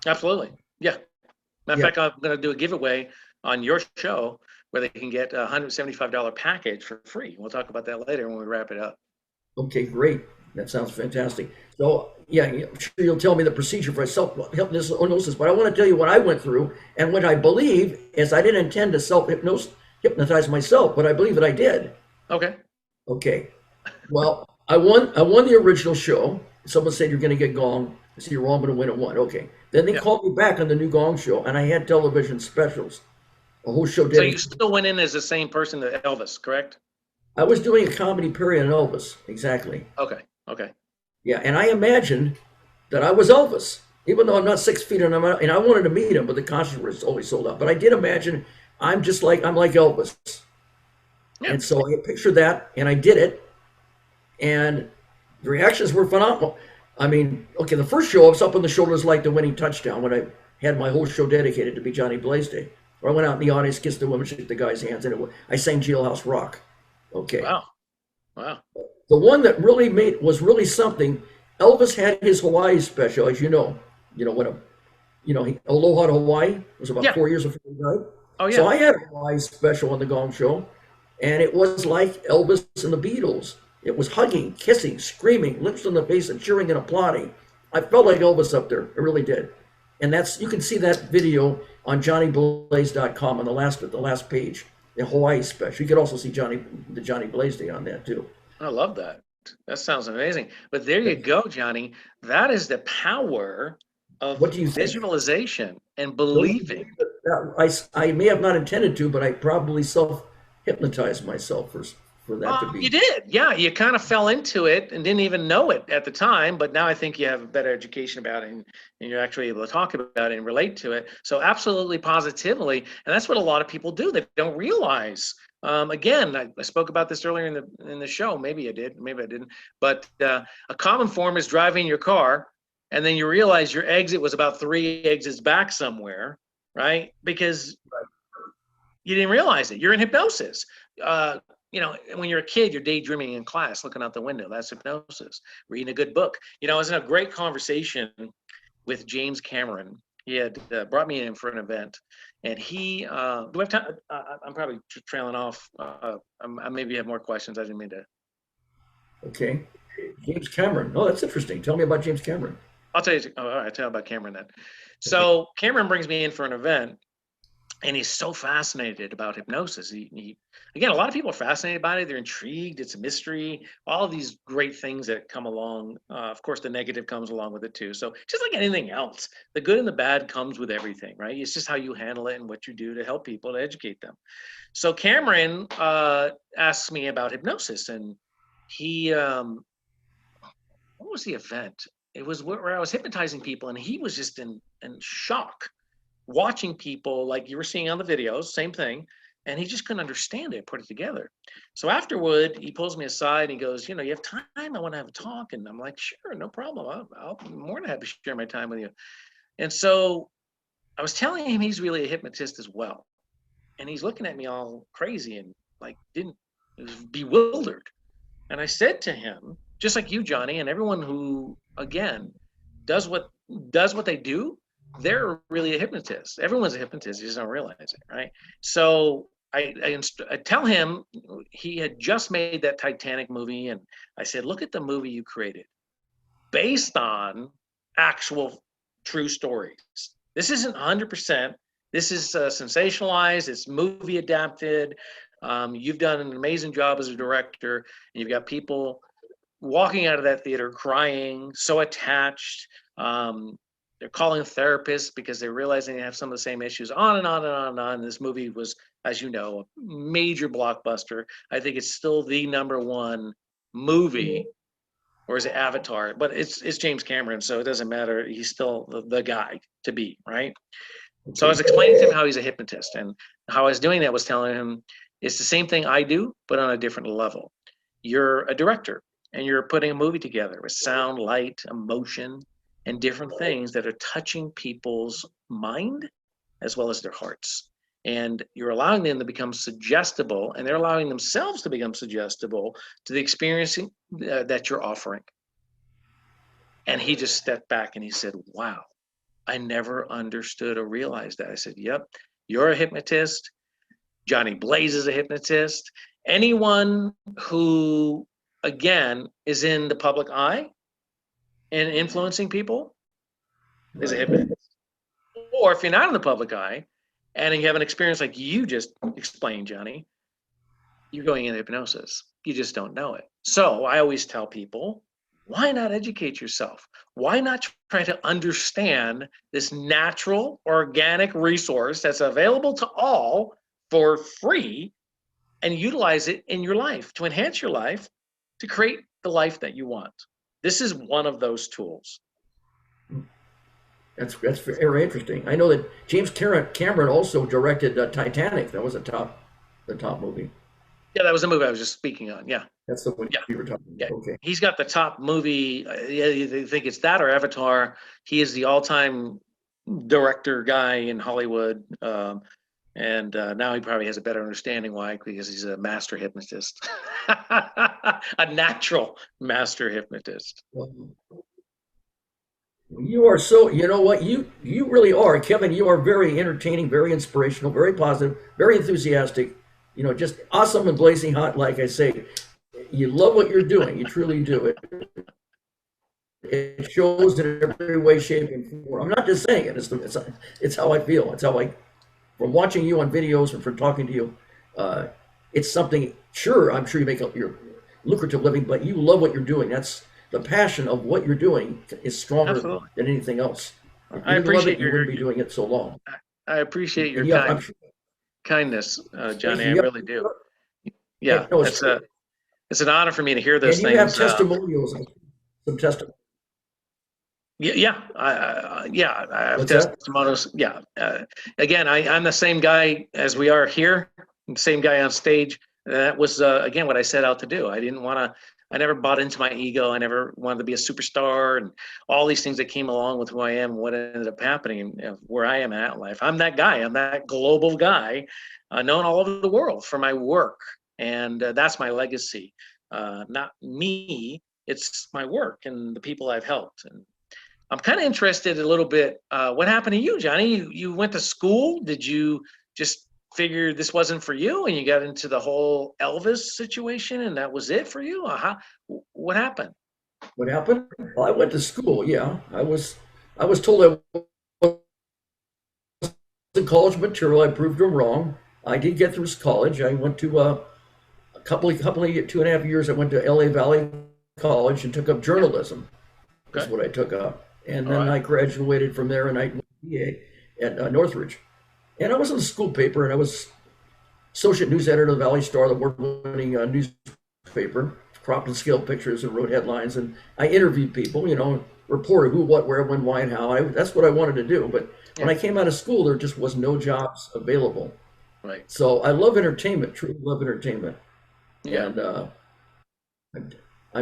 [SPEAKER 3] Absolutely. Yeah. Matter of
[SPEAKER 2] Yeah.
[SPEAKER 3] fact, I'm going to do a giveaway on your show where they can get a $175 package for free. We'll talk about that later when we wrap it up.
[SPEAKER 2] Okay, great. That sounds fantastic. So, yeah, I'm sure you'll tell me the procedure for self-hypnosis, but I want to tell you what I went through and what I believe is I didn't intend to hypnotize myself, but I believe that I did.
[SPEAKER 3] Okay.
[SPEAKER 2] Okay. Well, I won the original show. Someone said you're going to get Gong. I said, you're wrong, I'm going to win at one. Okay. Then they
[SPEAKER 3] Yeah.
[SPEAKER 2] called me back on the new Gong Show, and I had television specials. A whole show
[SPEAKER 3] So you
[SPEAKER 2] dedicated.
[SPEAKER 3] still went in as the same person that Elvis, correct?
[SPEAKER 2] I was doing a comedy period on Elvis. Exactly.
[SPEAKER 3] Okay. Okay.
[SPEAKER 2] Yeah, and I imagined that I was Elvis, even though I'm not 6 feet and and I wanted to meet him, but the concert was always sold out. But I did imagine I'm like Elvis,
[SPEAKER 3] Yeah.
[SPEAKER 2] and so I pictured that, and I did it, and the reactions were phenomenal. I mean, okay, the first show I was up on the shoulders like the winning touchdown when I had my whole show dedicated to be Johnny Blaze Day. Where I went out in the audience, kissed the woman, shook the guy's hands, and I sang Jailhouse Rock. Okay.
[SPEAKER 3] Wow. Wow.
[SPEAKER 2] The one that really was really something. Elvis had his Hawaii special, as you know. You know what Aloha to Hawaii was about
[SPEAKER 3] Yeah.
[SPEAKER 2] 4 years before he died.
[SPEAKER 3] Oh
[SPEAKER 2] So
[SPEAKER 3] yeah.
[SPEAKER 2] I had a Hawaii special on the Gong Show, and it was like Elvis and the Beatles. It was hugging, kissing, screaming, lips on the face, and cheering and applauding. I felt like Elvis up there. I really did. And you can see that video on johnnyblaze.com on the last page, the Hawaii special. You could also see the Johnny Blaze Day on that too.
[SPEAKER 3] I love that. That sounds amazing. But there you go, Johnny. That is the power of
[SPEAKER 2] What do you think?
[SPEAKER 3] visualization and
[SPEAKER 2] Don't you
[SPEAKER 3] believing.
[SPEAKER 2] think I may have not intended to, but I probably self-hypnotized myself for that to
[SPEAKER 3] You
[SPEAKER 2] be.
[SPEAKER 3] did. Yeah, you kind of fell into it and didn't even know it at the time, but now I think you have a better education about it and you're actually able to talk about it and relate to it. So absolutely positively. And that's what a lot of people do. They don't realize. Again, I spoke about this earlier in the show. Maybe I did, maybe I didn't. But a common form is driving your car and then you realize your exit was about 3 exits back somewhere, right? Because you didn't realize it. You're in hypnosis. When you're a kid, you're daydreaming in class, looking out the window. That's hypnosis. Reading a good book. I was in a great conversation with James Cameron. He had brought me in for an event, and he. Do I have time? I'm probably trailing off. I maybe have more questions. I didn't mean to.
[SPEAKER 2] Okay. James Cameron. Oh, that's interesting. Tell me about James Cameron.
[SPEAKER 3] I'll tell you. All right, I'll tell you about Cameron then. So Cameron brings me in for an event, and he's so fascinated about hypnosis. Again, a lot of people are fascinated by it. They're intrigued. It's a mystery. All of these great things that come along. Of course, the negative comes along with it too. So just like anything else, the good and the bad comes with everything, right? It's just how you handle it and what you do to help people, to educate them. So Cameron asks me about hypnosis, and he, what was the event? It was where I was hypnotizing people, and he was just in shock watching people like you were seeing on the videos, same thing, and he just couldn't understand it, put it together. So afterward, he pulls me aside and he goes, you have time? I want to have a talk. And I'm like, sure, no problem. I'll be more than happy to share my time with you. And so I was telling him he's really a hypnotist as well. And he's looking at me all crazy and like was bewildered. And I said to him, just like you, Johnny, and everyone who, again, does what they do, they're really a hypnotist. Everyone's a hypnotist. You just don't realize it, right? So I tell him he had just made that Titanic movie, and I said, look at the movie you created based on actual true stories. This isn't 100%. This is sensationalized. It's movie adapted. You've done an amazing job as a director, and you've got people walking out of that theater crying, so attached. They're calling therapists because they're realizing they have some of the same issues, on and on and on and on. This movie was, as you know, a major blockbuster. I think it's still the #1 movie, or is it Avatar? But it's James Cameron, so it doesn't matter. He's still the guy to beat, right? So I was explaining to him how he's a hypnotist, and how I was doing that was telling him it's the same thing I do, but on a different level. You're a director, and you're putting a movie together with sound, light, emotion, and different things that are touching people's mind as well as their hearts. And you're allowing them to become suggestible, and they're allowing themselves to become suggestible to the experiencing that you're offering. And he just stepped back and he said, wow, I never understood or realized that. I said, yep, you're a hypnotist. Johnny Blaze is a hypnotist. Anyone who, again, is in the public eye and influencing people is a hypnotist. Or if you're not in the public eye and you have an experience like you just explained, Johnny, you're going into hypnosis. You just don't know it. So I always tell people, why not educate yourself? Why not try to understand this natural, organic resource that's available to all for free and utilize it in your life to enhance your life, to create the life that you want? This is one of those tools.
[SPEAKER 2] That's very interesting. I know that James Cameron also directed Titanic. That was the top movie.
[SPEAKER 3] Yeah, that was the movie I was just speaking on. Yeah.
[SPEAKER 2] That's the one you were talking about.
[SPEAKER 3] Yeah.
[SPEAKER 2] Okay.
[SPEAKER 3] He's got the top movie. Yeah, you think it's that or Avatar. He is the all-time director guy in Hollywood. And now he probably has a better understanding why, because he's a master hypnotist, a natural master hypnotist.
[SPEAKER 2] You are so, you know what, you really are, Kevin. You are very entertaining, very inspirational, very positive, very enthusiastic, just awesome and blazing hot. Like I say, you love what you're doing. You truly do. It shows in every way, shape, and form. I'm not just saying it. It's how I feel. It's how from watching you on videos and from talking to you, it's something. Sure, I'm sure you make your lucrative living, but you love what you're doing. That's the passion of what you're doing is stronger
[SPEAKER 3] Absolutely.
[SPEAKER 2] than anything else.
[SPEAKER 3] I appreciate
[SPEAKER 2] you wouldn't be doing it so long.
[SPEAKER 3] I appreciate your kindness, Johnny. I really do. Yeah,
[SPEAKER 2] no,
[SPEAKER 3] it's an honor for me to hear those
[SPEAKER 2] and
[SPEAKER 3] things.
[SPEAKER 2] You have testimonials, some testimonials.
[SPEAKER 3] Yeah, I have testimonials. Yeah, again, I'm the same guy as we are here, same guy on stage. That was again what I set out to do. I never bought into my ego. I never wanted to be a superstar, and all these things that came along with who I am and what ended up happening and where I am at in life. I'm that guy. I'm that global guy, known all over the world for my work, and that's my legacy. Not me. It's my work and the people I've helped. And I'm kind of interested a little bit. What happened to you, Johnny? You went to school. Did you just figure this wasn't for you and you got into the whole Elvis situation and that was it for you? What happened?
[SPEAKER 2] What happened? Well, I went to school. Yeah, I was told I wasn't college material. I proved them wrong. I did get through college. I went to a couple of 2.5 years. I went to LA Valley College and took up journalism. Okay. That's what I took up. And then I graduated from there and I went to BA at Northridge. And I was in the school paper and I was associate news editor of the Valley Star, the award-winning newspaper, cropped and scaled pictures and wrote headlines. And I interviewed people, reported who, what, where, when, why, and how. That's what I wanted to do. But when I came out of school, there just was no jobs available.
[SPEAKER 3] Right.
[SPEAKER 2] So I love entertainment, truly love entertainment.
[SPEAKER 3] Yeah.
[SPEAKER 2] And I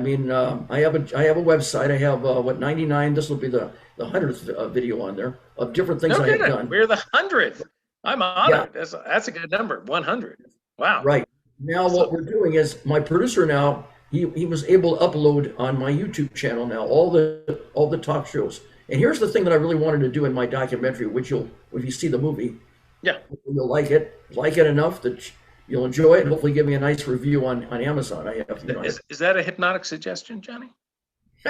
[SPEAKER 2] have a website. I have 99. This will be the 100th video on there of different things I have done.
[SPEAKER 3] We're the 100th. I'm honored. Yeah. That's a good number. 100. Wow.
[SPEAKER 2] Right. Now what we're doing is my producer now he was able to upload on my YouTube channel now all the talk shows. And here's the thing that I really wanted to do in my documentary, which if you see the movie, you'll like it enough that you'll enjoy it, and hopefully give me a nice review on Amazon. I have.
[SPEAKER 3] Is that a hypnotic suggestion, Johnny?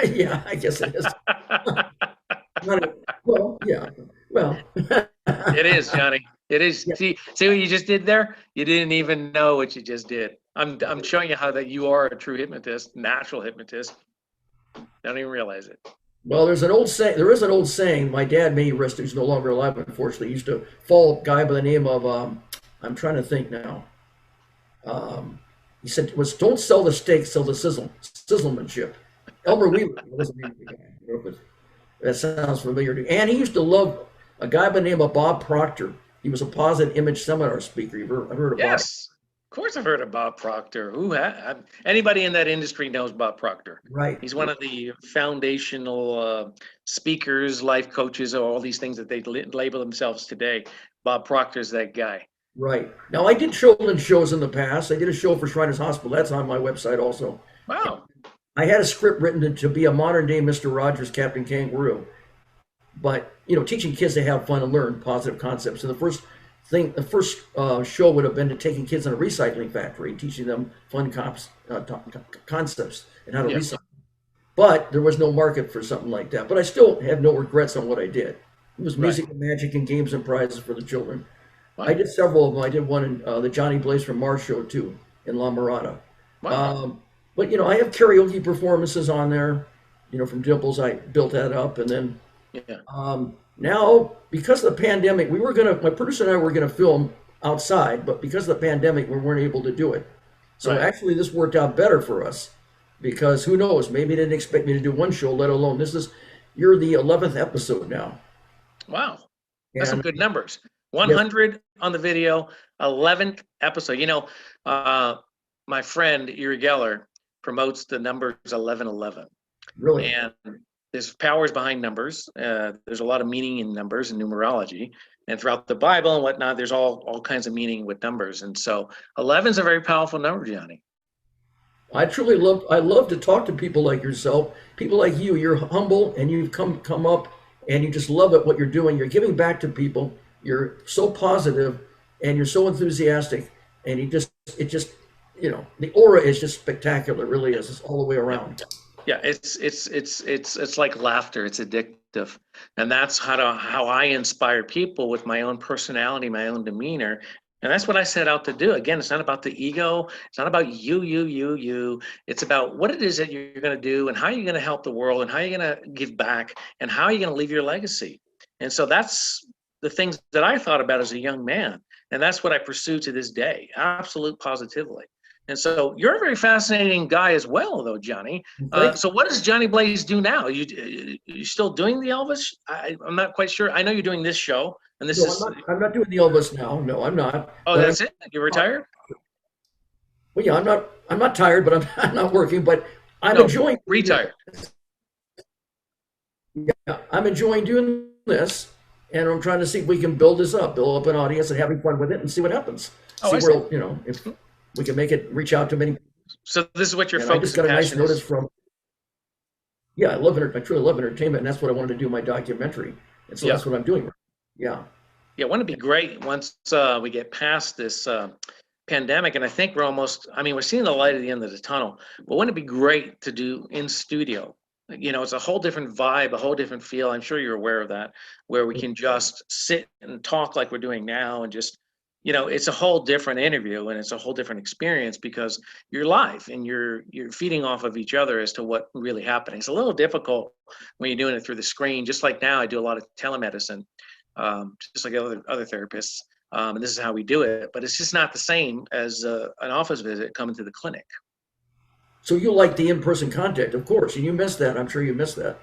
[SPEAKER 2] Yeah, I guess it is. Well, yeah. Well,
[SPEAKER 3] it is, Johnny. It is.
[SPEAKER 2] Yeah.
[SPEAKER 3] See what you just did there? You didn't even know what you just did. I'm showing you how that you are a true hypnotist, natural hypnotist. Don't even realize it.
[SPEAKER 2] Well, there's an old saying. There is an old saying. My dad, may he rest, who's no longer alive, unfortunately, used to follow a guy by the name of. I'm trying to think now. He said it was, "Don't sell the steak, sell the sizzlemanship." Elmer Wheeler was the name of the guy. I don't know if that sounds familiar to you. And he used to love a guy by the name of Bob Proctor. He was a positive image seminar speaker. I've heard of Bob.
[SPEAKER 3] Yes, of course I've heard of Bob Proctor. Anybody in that industry knows Bob Proctor.
[SPEAKER 2] Right.
[SPEAKER 3] He's one of the foundational speakers, life coaches, all these things that they label themselves today. Bob Proctor's that guy.
[SPEAKER 2] Right. Now, I did children's shows in the past. I did a show for Shriners Hospital. That's on my website also.
[SPEAKER 3] Wow.
[SPEAKER 2] I had a script written to be a modern day Mr. Rogers, Captain Kangaroo. But, teaching kids to have fun and learn positive concepts. And the first show would have been to taking kids in a recycling factory, teaching them fun concepts and how to recycle. But there was no market for something like that. But I still have no regrets on what I did. It was music and magic and games and prizes for the children. Wow. I did several of them. I did one in the Johnny Blaze from Mars show too, in La Mirada. Wow. But I have karaoke performances on there. From Dimples, I built that up, and then now because of the pandemic, my producer and I were gonna film outside, but because of the pandemic, we weren't able to do it. So actually, this worked out better for us because who knows? Maybe they didn't expect me to do one show, let alone you're the 11th episode now.
[SPEAKER 3] Wow, that's some good numbers. 100 on the video, 11th episode. My friend Uri Geller promotes the numbers 1111.
[SPEAKER 2] Really?
[SPEAKER 3] And there's powers behind numbers. There's a lot of meaning in numbers and numerology. And throughout the Bible and whatnot, there's all kinds of meaning with numbers. And so 11 is a very powerful number, Johnny.
[SPEAKER 2] I love to talk to people like yourself, people like you. You're humble and you've come up and you just love it, what you're doing. You're giving back to people. You're so positive and you're so enthusiastic, and the aura is just spectacular. It really is. It's all the way around.
[SPEAKER 3] Yeah, it's like laughter. It's addictive, and that's how I inspire people with my own personality, my own demeanor, and that's what I set out to do. Again, it's not about the ego. It's not about you. It's about what it is that you're going to do, and how you're going to help the world, and how you're going to give back, and how you're going to leave your legacy. And so that's the things that I thought about as a young man, and that's what I pursue to this day. Absolute positively. And so you're a very fascinating guy as well, though, Johnny. So what does Johnny Blaze do now? You still doing the Elvis? I'm not quite sure. I know you're doing this show, and this is.
[SPEAKER 2] I'm not doing the Elvis now. No, I'm not.
[SPEAKER 3] Oh, that's it. You're retired.
[SPEAKER 2] Well, yeah, I'm not tired, but I'm not working. But I'm enjoying.
[SPEAKER 3] Retired.
[SPEAKER 2] Yeah, I'm enjoying doing this, and I'm trying to see if we can build up an audience, and having fun with it, and see what happens.
[SPEAKER 3] Oh,
[SPEAKER 2] see where if we can make it reach out to many.
[SPEAKER 3] So this is what your
[SPEAKER 2] focus. I just got a nice notice
[SPEAKER 3] is.
[SPEAKER 2] from. Yeah, I truly love entertainment, and that's what I wanted to do in my documentary, and so that's what I'm doing. Yeah.
[SPEAKER 3] Yeah, wouldn't it be great once we get past this pandemic, and I think we're seeing the light at the end of the tunnel, but wouldn't it be great to do in studio? It's a whole different vibe, a whole different feel. I'm sure you're aware of that, where we can just sit and talk like we're doing now, and just it's a whole different interview, and it's a whole different experience because you're live and you're feeding off of each other as to what really happening. It's a little difficult when you're doing it through the screen. Just like now, I do a lot of telemedicine, just like other therapists, and this is how we do it. But it's just not the same as an office visit coming to the clinic.
[SPEAKER 2] So you like the in-person contact, of course, and you miss that. I'm sure you miss that.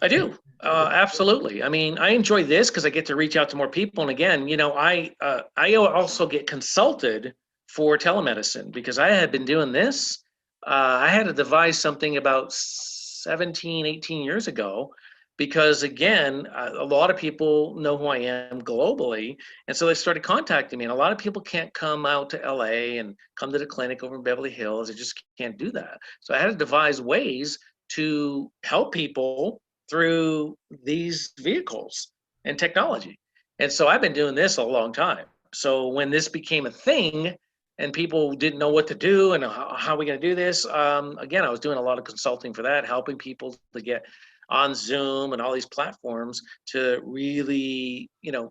[SPEAKER 3] I do. Absolutely. I mean, I enjoy this because I get to reach out to more people. And again, I also get consulted for telemedicine because I had been doing this. I had to devise something about 17, 18 years ago because, again, a lot of people know who I am globally. And so they started contacting me. And a lot of people can't come out to LA and come to the clinic over in Beverly Hills. They just can't do that. So I had to devise ways to help people through these vehicles and technology. And so I've been doing this a long time. So when this became a thing and people didn't know what to do and how are we going to do this, again, I was doing a lot of consulting for that, helping people to get on Zoom and all these platforms to really,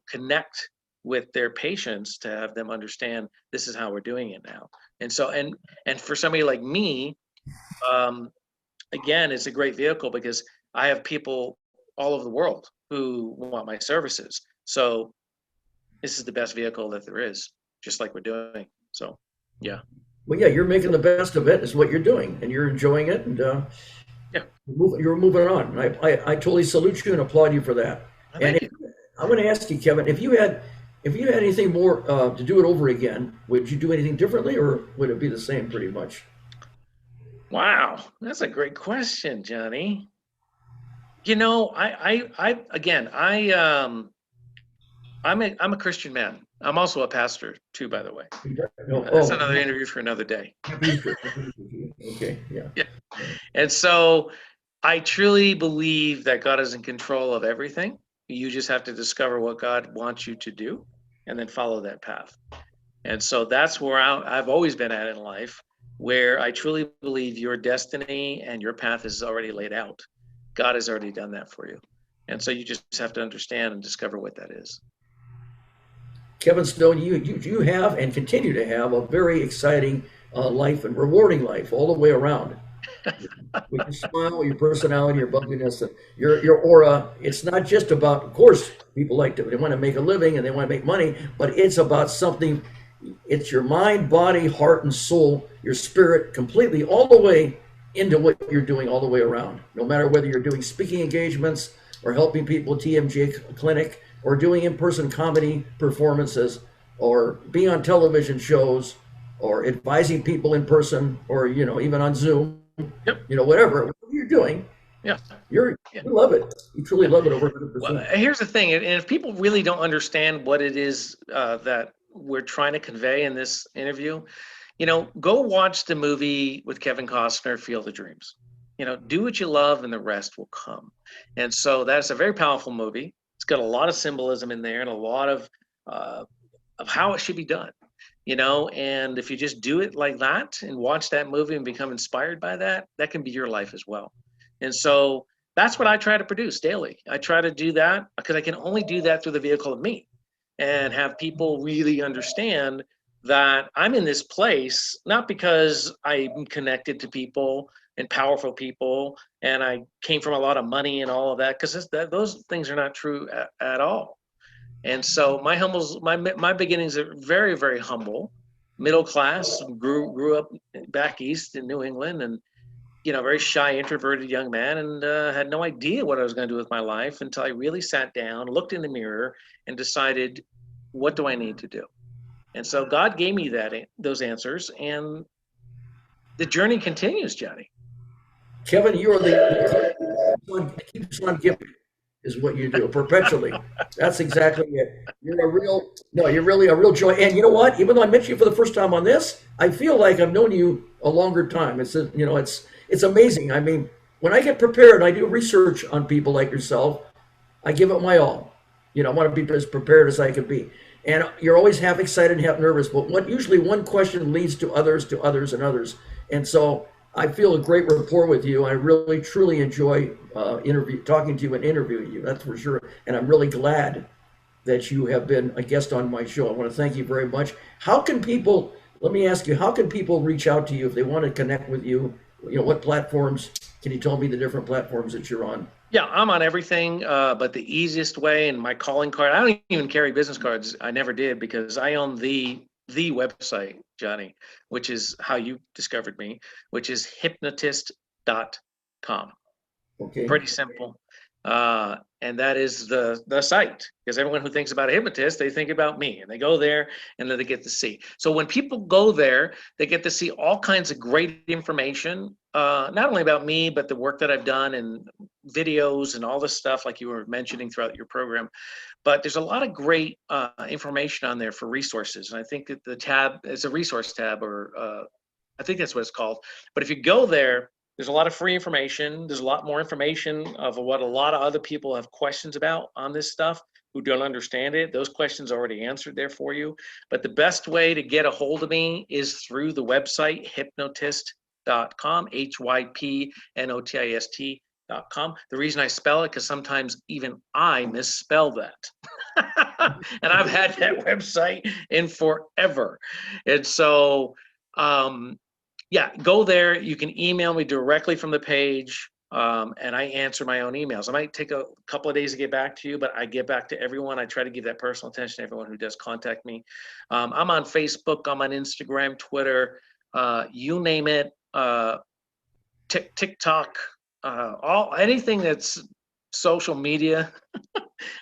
[SPEAKER 3] connect with their patients to have them understand this is how we're doing it now. And so, and for somebody like me, again, it's a great vehicle because I have people all over the world who want my services. So this is the best vehicle that there is, just like we're doing. So, yeah.
[SPEAKER 2] Well, yeah, you're making the best of it is what you're doing, and you're enjoying it, and
[SPEAKER 3] Yeah.
[SPEAKER 2] you're moving on. I totally salute you and applaud you for that.
[SPEAKER 3] Thank you.
[SPEAKER 2] I want to ask you, Kevin, if you had anything more to do it over again, would you do anything differently, or would it be the same pretty much?
[SPEAKER 3] Wow, that's a great question, Johnny. I'm a Christian man. I'm also a pastor too, by the way. That's another interview for another day.
[SPEAKER 2] Okay, yeah.
[SPEAKER 3] Yeah. And so I truly believe that God is in control of everything. You just have to discover what God wants you to do and then follow that path. And so that's where I've always been at in life, where I truly believe your destiny and your path is already laid out. God has already done that for you. And so you just have to understand and discover what that is.
[SPEAKER 2] Kevin Stone, you have and continue to have a very exciting life and rewarding life all the way around. With your smile, your personality, your bubbliness, and your aura. It's not just about, of course, people they want to make a living and they want to make money, but it's about something. It's your mind, body, heart, and soul, your spirit, completely all the way into what you're doing all the way around. No matter whether you're doing speaking engagements or helping people at TMJ clinic, or doing in-person comedy performances, or being on television shows, or advising people in person, or even on Zoom.
[SPEAKER 3] Yep.
[SPEAKER 2] Whatever you're doing.
[SPEAKER 3] Yeah.
[SPEAKER 2] You love it. You truly love it over 100%.
[SPEAKER 3] Well, here's the thing, and if people really don't understand what it is that we're trying to convey in this interview, go watch the movie with Kevin Costner, Field of Dreams. Do what you love, and the rest will come. And so that's a very powerful movie. It's got a lot of symbolism in there and a lot of how it should be done, and if you just do it like that and watch that movie and become inspired by that, that can be your life as well. And so that's what I try to produce daily. I try to do that because I can only do that through the vehicle of me, and have people really understand that I'm in this place, not because I'm connected to people and powerful people, and I came from a lot of money and all of that, because those things are not true at all. And so my beginnings are very, very humble, middle class. Grew up back east in New England, and very shy, introverted young man, and had no idea what I was going to do with my life until I really sat down, looked in the mirror, and decided, what do I need to do? And so God gave me those answers, and the journey continues, Johnny.
[SPEAKER 2] Kevin, you are the keeps on giving is what you do perpetually. That's exactly it. You're really a real joy. And you know what? Even though I met you for the first time on this, I feel like I've known you a longer time. It's amazing. I mean, when I get prepared, I do research on people like yourself. I give it my all. I want to be as prepared as I can be. And you're always half excited and half nervous, but usually one question leads to others, and others. And so I feel a great rapport with you. I really, truly enjoy talking to you and interviewing you. That's for sure. And I'm really glad that you have been a guest on my show. I want to thank you very much. Let me ask you, how can people reach out to you if they want to connect with you? What platforms? Can you tell me the different platforms that you're on?
[SPEAKER 3] Yeah, I'm on everything, but the easiest way, and my calling card, I don't even carry business cards. I never did, because I own the website, Johnny, which is how you discovered me, which is hypnotist.com.
[SPEAKER 2] Okay.
[SPEAKER 3] Pretty simple. And that is the site, because everyone who thinks about a hypnotist, they think about me, and they go there and then they get to see. So when people go there, they get to see all kinds of great information, not only about me, but the work that I've done and videos and all this stuff like you were mentioning throughout your program. But there's a lot of great information on there for resources. And I think that the tab is a resource tab, or I think that's what it's called. But if you go there, there's a lot of free information. There's a lot more information of what a lot of other people have questions about on this stuff who don't understand it. Those questions are already answered there for you. But the best way to get a hold of me is through the website, hypnotist.com, hypnotist.com. The reason I spell it, because sometimes even I misspell that. And I've had that website in forever. And so, yeah, go there. You can email me directly from the page, and I answer my own emails. I might take a couple of days to get back to you, but I get back to everyone. I try to give that personal attention to everyone who does contact me. I'm on Facebook, I'm on Instagram, Twitter, you name it, TikTok, anything that's social media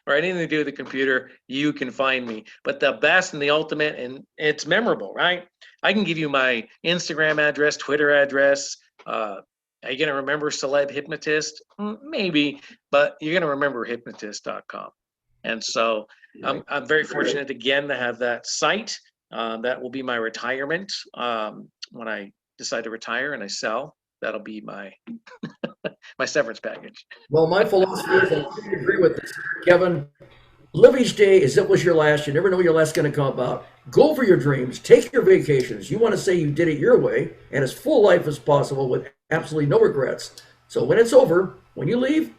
[SPEAKER 3] or anything to do with the computer, you can find me. But the best and the ultimate, and it's memorable, right? I can give you my Instagram address, Twitter address. Are you going to remember Celeb Hypnotist? Maybe, but you're going to remember hypnotist.com. And so I'm very fortunate again to have that site. That will be my retirement. When I decide to retire and I sell, that'll be my my severance package.
[SPEAKER 2] Well, my philosophy is, I completely agree with this, Kevin. Live each day as if it was your last. You never know when your last going to come about. Go for your dreams. Take your vacations. You want to say you did it your way and as full life as possible with absolutely no regrets. So when it's over, when you leave,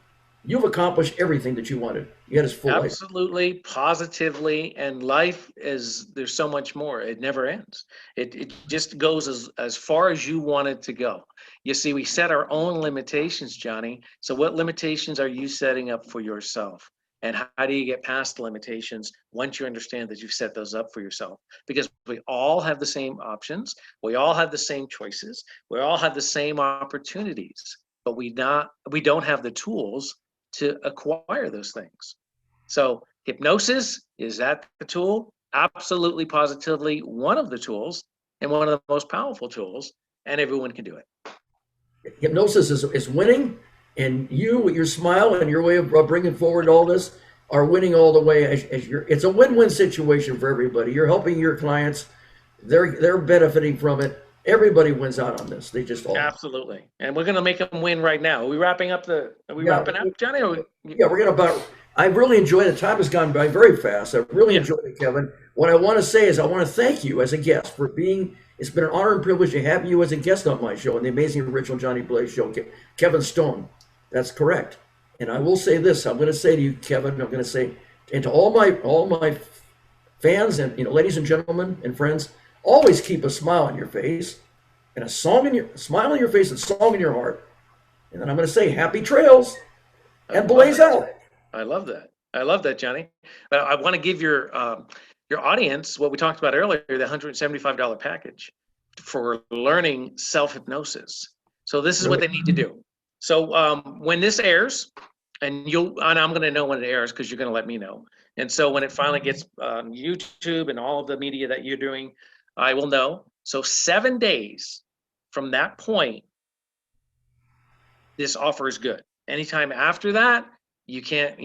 [SPEAKER 2] you've accomplished everything that you wanted. You had as full life.
[SPEAKER 3] Absolutely, positively, and life is, there's so much more. It never ends. It just goes as far as you want it to go. You see, we set our own limitations, Johnny. So what limitations are you setting up for yourself? And how do you get past the limitations once you understand that you've set those up for yourself? Because we all have the same options. We all have the same choices. We all have the same opportunities, but we don't have the tools to acquire those things. So hypnosis, is that the tool? Absolutely, positively one of the tools, and one of the most powerful tools, and everyone can do it.
[SPEAKER 2] Hypnosis is winning, and you, with your smile and your way of bringing forward all this, are winning all the way. It's a win-win situation for everybody. You're helping your clients; they're benefiting from it. Everybody wins out on this. They just all
[SPEAKER 3] absolutely. And we're going to make them win right now. Are we wrapping up, Johnny?
[SPEAKER 2] Yeah, we're going to about. I really enjoyed it. Time has gone by very fast. I really enjoyed it, Kevin. What I want to say is I want to thank you as a guest for being. It's been an honor and privilege to have you as a guest on my show, on the Amazing Original Johnny Blaze Show. Kevin Stone. That's correct. And I will say this. I'm going to say to you, Kevin. I'm going to say, and to all my fans and ladies and gentlemen and friends, always keep a smile on your face and a smile on your face and song in your heart. And then I'm going to say, happy trails and blaze out.
[SPEAKER 3] I love that. I love that, Johnny. But I want to give your audience what we talked about earlier, the $175 package for learning self-hypnosis. So this is what they need to do. So when this airs, and I'm going to know when it airs because you're going to let me know. And so when it finally gets on YouTube and all of the media that you're doing, I will know. So 7 days from that point, this offer is good. Anytime after that, you can't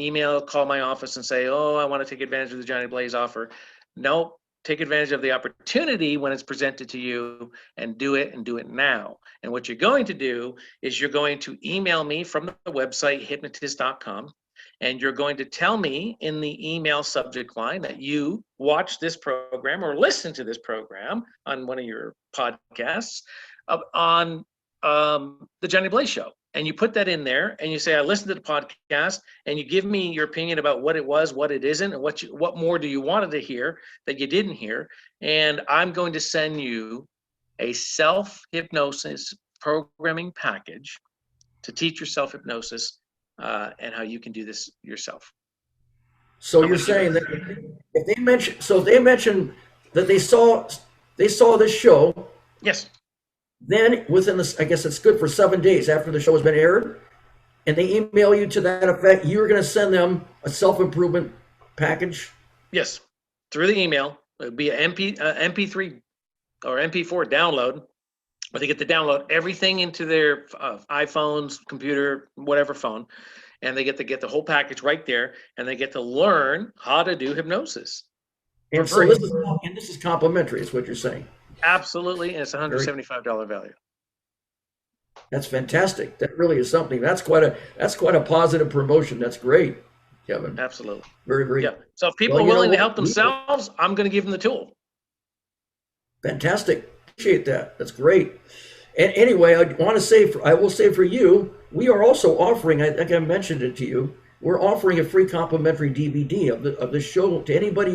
[SPEAKER 3] call my office and say, oh, I want to take advantage of the Johnny Blaze offer. No, take advantage of the opportunity when it's presented to you and do it now. And what you're going to do is you're going to email me from the website, hypnotist.com, and you're going to tell me in the email subject line that you watch this program or listen to this program on one of your podcasts on the Johnny Blaze Show. And you put that in there and you say, I listened to the podcast, and you give me your opinion about what it was, what it isn't, and what more do you wanted to hear that you didn't hear. And I'm going to send you a self-hypnosis programming package to teach yourself hypnosis and how you can do this yourself.
[SPEAKER 2] So you're saying that if they mention that they saw this show.
[SPEAKER 3] Yes.
[SPEAKER 2] Then within this, I guess it's good for 7 days after the show has been aired, and they email you to that effect, you're going to send them a self-improvement package?
[SPEAKER 3] Yes, through the email. It would be an MP3 or MP4 download, where they get to download everything into their iPhones, computer, whatever phone, and they get to get the whole package right there, and they get to learn how to do hypnosis.
[SPEAKER 2] And so this is complimentary, is what you're saying.
[SPEAKER 3] Absolutely, and it's $175 value.
[SPEAKER 2] That's fantastic. That really is something. That's quite a positive promotion. That's great, Kevin.
[SPEAKER 3] Absolutely.
[SPEAKER 2] Very, very.
[SPEAKER 3] Yeah. So if people are willing to help themselves, I'm going to give them the tool.
[SPEAKER 2] Fantastic. Appreciate that. That's great. And anyway, I will say for you, we are also offering, I think I mentioned it to you, we're offering a free complimentary DVD of the show to anybody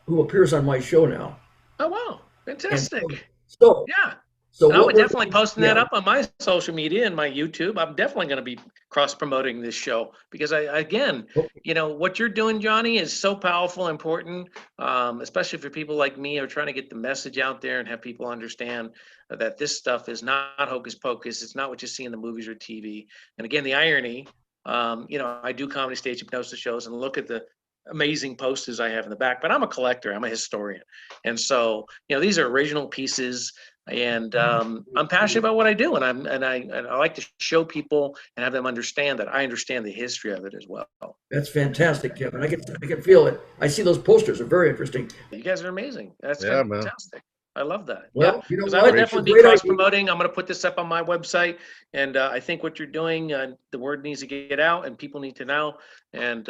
[SPEAKER 2] who appears on my show now.
[SPEAKER 3] Oh, wow.
[SPEAKER 2] And
[SPEAKER 3] Fantastic.
[SPEAKER 2] so,
[SPEAKER 3] Yeah.
[SPEAKER 2] so
[SPEAKER 3] And I'll
[SPEAKER 2] what
[SPEAKER 3] be
[SPEAKER 2] we're
[SPEAKER 3] definitely
[SPEAKER 2] doing,
[SPEAKER 3] posting that
[SPEAKER 2] yeah,
[SPEAKER 3] up on my social media and my YouTube. I'm definitely going to be cross promoting this show because again, what you're doing, Johnny, is so powerful, important, especially for people like me who are trying to get the message out there and have people understand that this stuff is not hocus pocus. It's not what you see in the movies or TV. And again, the irony, I do comedy stage hypnosis shows and look at the amazing posters I have in the back, but I'm a collector. I'm a historian. And so, these are original pieces. And I'm passionate about what I do, and I like to show people and have them understand that I understand the history of it as well.
[SPEAKER 2] that's fantastic, Kevin. I can feel it. I see those posters are very interesting.
[SPEAKER 3] You guys are amazing. That's
[SPEAKER 1] Yeah, man.
[SPEAKER 3] fantastic. I love that.
[SPEAKER 2] Well,
[SPEAKER 3] Yeah,
[SPEAKER 2] you know
[SPEAKER 3] because I
[SPEAKER 2] what?
[SPEAKER 3] would
[SPEAKER 2] It's a
[SPEAKER 3] definitely be
[SPEAKER 2] great
[SPEAKER 3] cross
[SPEAKER 2] idea.
[SPEAKER 3] promoting. I'm going to put this up on my website, and I think what you're doing, the word needs to get out, and people need to know, and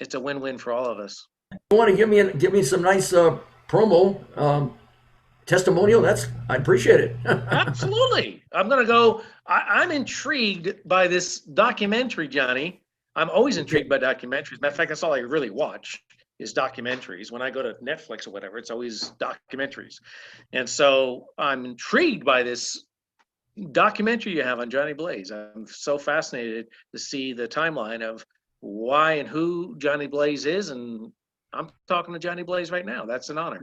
[SPEAKER 3] it's a win-win for all of us.
[SPEAKER 2] You want to give me some nice promo testimonial? I appreciate it.
[SPEAKER 3] Absolutely. I'm going to go. I'm intrigued by this documentary, Johnny. I'm always intrigued by documentaries. Matter of fact, that's all I really watch is documentaries. When I go to Netflix or whatever, it's always documentaries. And so I'm intrigued by this documentary you have on Johnny Blaze. I'm so fascinated to see the timeline of why and who Johnny Blaze is. And I'm talking to Johnny Blaze right now. That's an honor.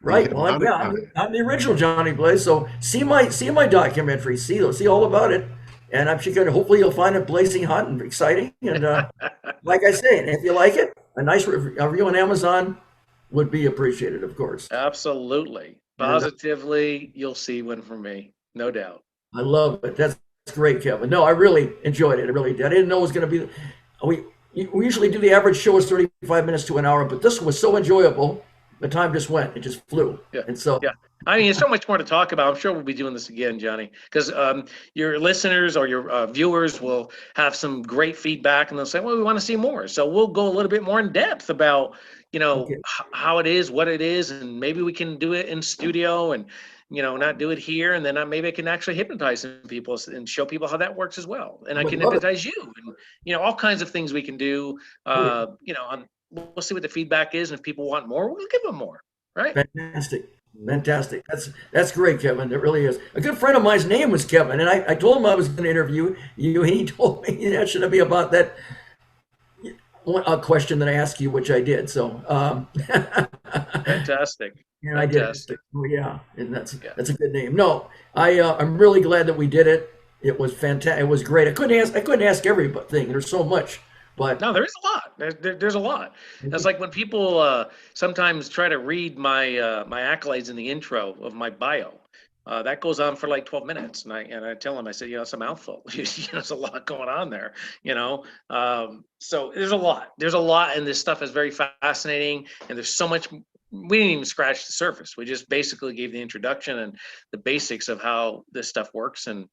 [SPEAKER 2] Right. Well, I'm the original Johnny Blaze. So see my documentary. See all about it. And I'm sure hopefully you'll find it blazing hot and exciting. And like I say, if you like it, a nice review on Amazon would be appreciated, of course.
[SPEAKER 3] Absolutely. Positively, you'll see one from me. No doubt.
[SPEAKER 2] I love it. That's great, Kevin. No, I really enjoyed it. I really did. I didn't know it was going to be. We usually do the average show is 35 minutes to an hour, but this was so enjoyable. The time just went. It just flew.
[SPEAKER 3] Yeah.
[SPEAKER 2] And so,
[SPEAKER 3] yeah. I mean, there's so much more to talk about. I'm sure we'll be doing this again, Johnny, because your listeners or your viewers will have some great feedback and they'll say, well, we want to see more. So we'll go a little bit more in depth about, how it is, what it is, and maybe we can do it in studio and, not do it here. And then maybe I can actually hypnotize some people and show people how that works as well. And I can hypnotize you and, all kinds of things we can do, we'll see what the feedback is. And if people want more, we'll give them more. Right.
[SPEAKER 2] Fantastic. That's great, Kevin. It really is. A good friend of mine's name was Kevin, and I told him I was going to interview you, and he told me that should be about that a question that I asked you, which I did. So
[SPEAKER 3] fantastic.
[SPEAKER 2] And I did. Yeah, and that's a good name. No, I'm really glad that we did it. It was fantastic. It was great. I couldn't ask everything. There's so much. But
[SPEAKER 3] no, there is a lot. There's a lot. It's like when people sometimes try to read my my accolades in the intro of my bio. That goes on for like 12 minutes, and I tell them, I said, it's a mouthful. There's a lot going on there. So there's a lot. There's a lot, and this stuff is very fascinating. And there's so much. We didn't even scratch the surface. We just basically gave the introduction and the basics of how this stuff works, and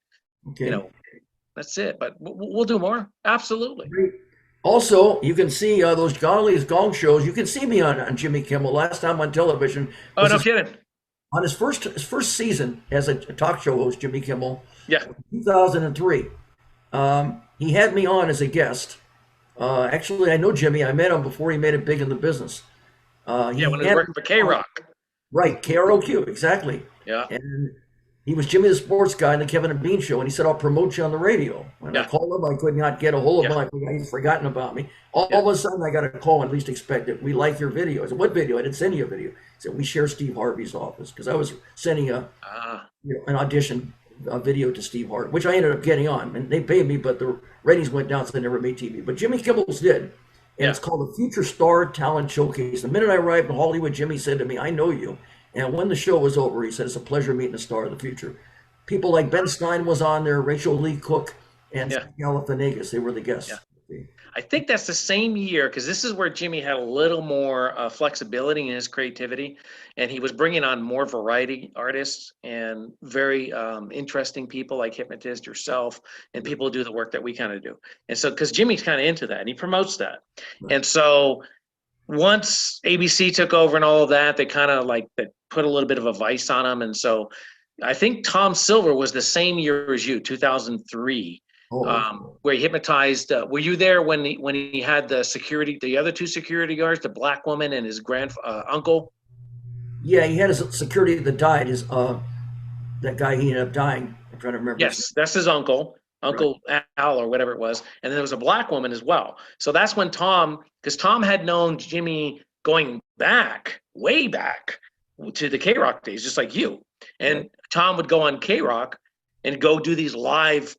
[SPEAKER 3] that's it. But we'll do more. Absolutely.
[SPEAKER 2] Great. Also, you can see those Gong shows. You can see me on Jimmy Kimmel. Last time on television.
[SPEAKER 3] Oh, no kidding.
[SPEAKER 2] On his first season as a talk show host, Jimmy Kimmel.
[SPEAKER 3] Yeah.
[SPEAKER 2] 2003. He had me on as a guest. Actually, I know Jimmy. I met him before he made it big in the business.
[SPEAKER 3] When he was working for K-Rock.
[SPEAKER 2] Right, KROQ, exactly.
[SPEAKER 3] Yeah.
[SPEAKER 2] And he was Jimmy the Sports Guy in the Kevin and Bean Show, and he said, I'll promote you on the radio. When I called him, I could not get a hold of him. He's forgotten about me. All of a sudden, I got a call, at least expected. We like your video. I said, what video? I didn't send you a video. He said, we share Steve Harvey's office. Because I was sending an audition video to Steve Harvey, which I ended up getting on. And they paid me, but the ratings went down, so they never made TV. But Jimmy Kimmel's did. And it's called the Future Star Talent Showcase. The minute I arrived in Hollywood, Jimmy said to me, I know you. And when the show was over, he said, it's a pleasure meeting a star of the future. People like Ben Stein was on there, Rachel Lee Cook, and Galifianakis. They were the guests.
[SPEAKER 3] Yeah. I think that's the same year, because this is where Jimmy had a little more flexibility in his creativity, and he was bringing on more variety artists and very interesting people like Hypnotist, yourself, and people who do the work that we kind of do. And so, because Jimmy's kind of into that, and he promotes that. Right. And so once ABC took over and all of that, they kind of they put a little bit of a vice on him. And so I think Tom Silver was the same year as you, 2003. where he hypnotized. Were you there when he had the other two security guards, the black woman and his uncle?
[SPEAKER 2] Yeah, he had his security that died. That guy, he ended up dying. I'm trying to remember.
[SPEAKER 3] Yes, that's his uncle,
[SPEAKER 2] Right.
[SPEAKER 3] Uncle Al or whatever it was. And then there was a black woman as well. So that's when because Tom had known Jimmy going back, way back to the K-Rock days, just like you. And
[SPEAKER 2] Right.
[SPEAKER 3] Tom would go on K-Rock and go do these live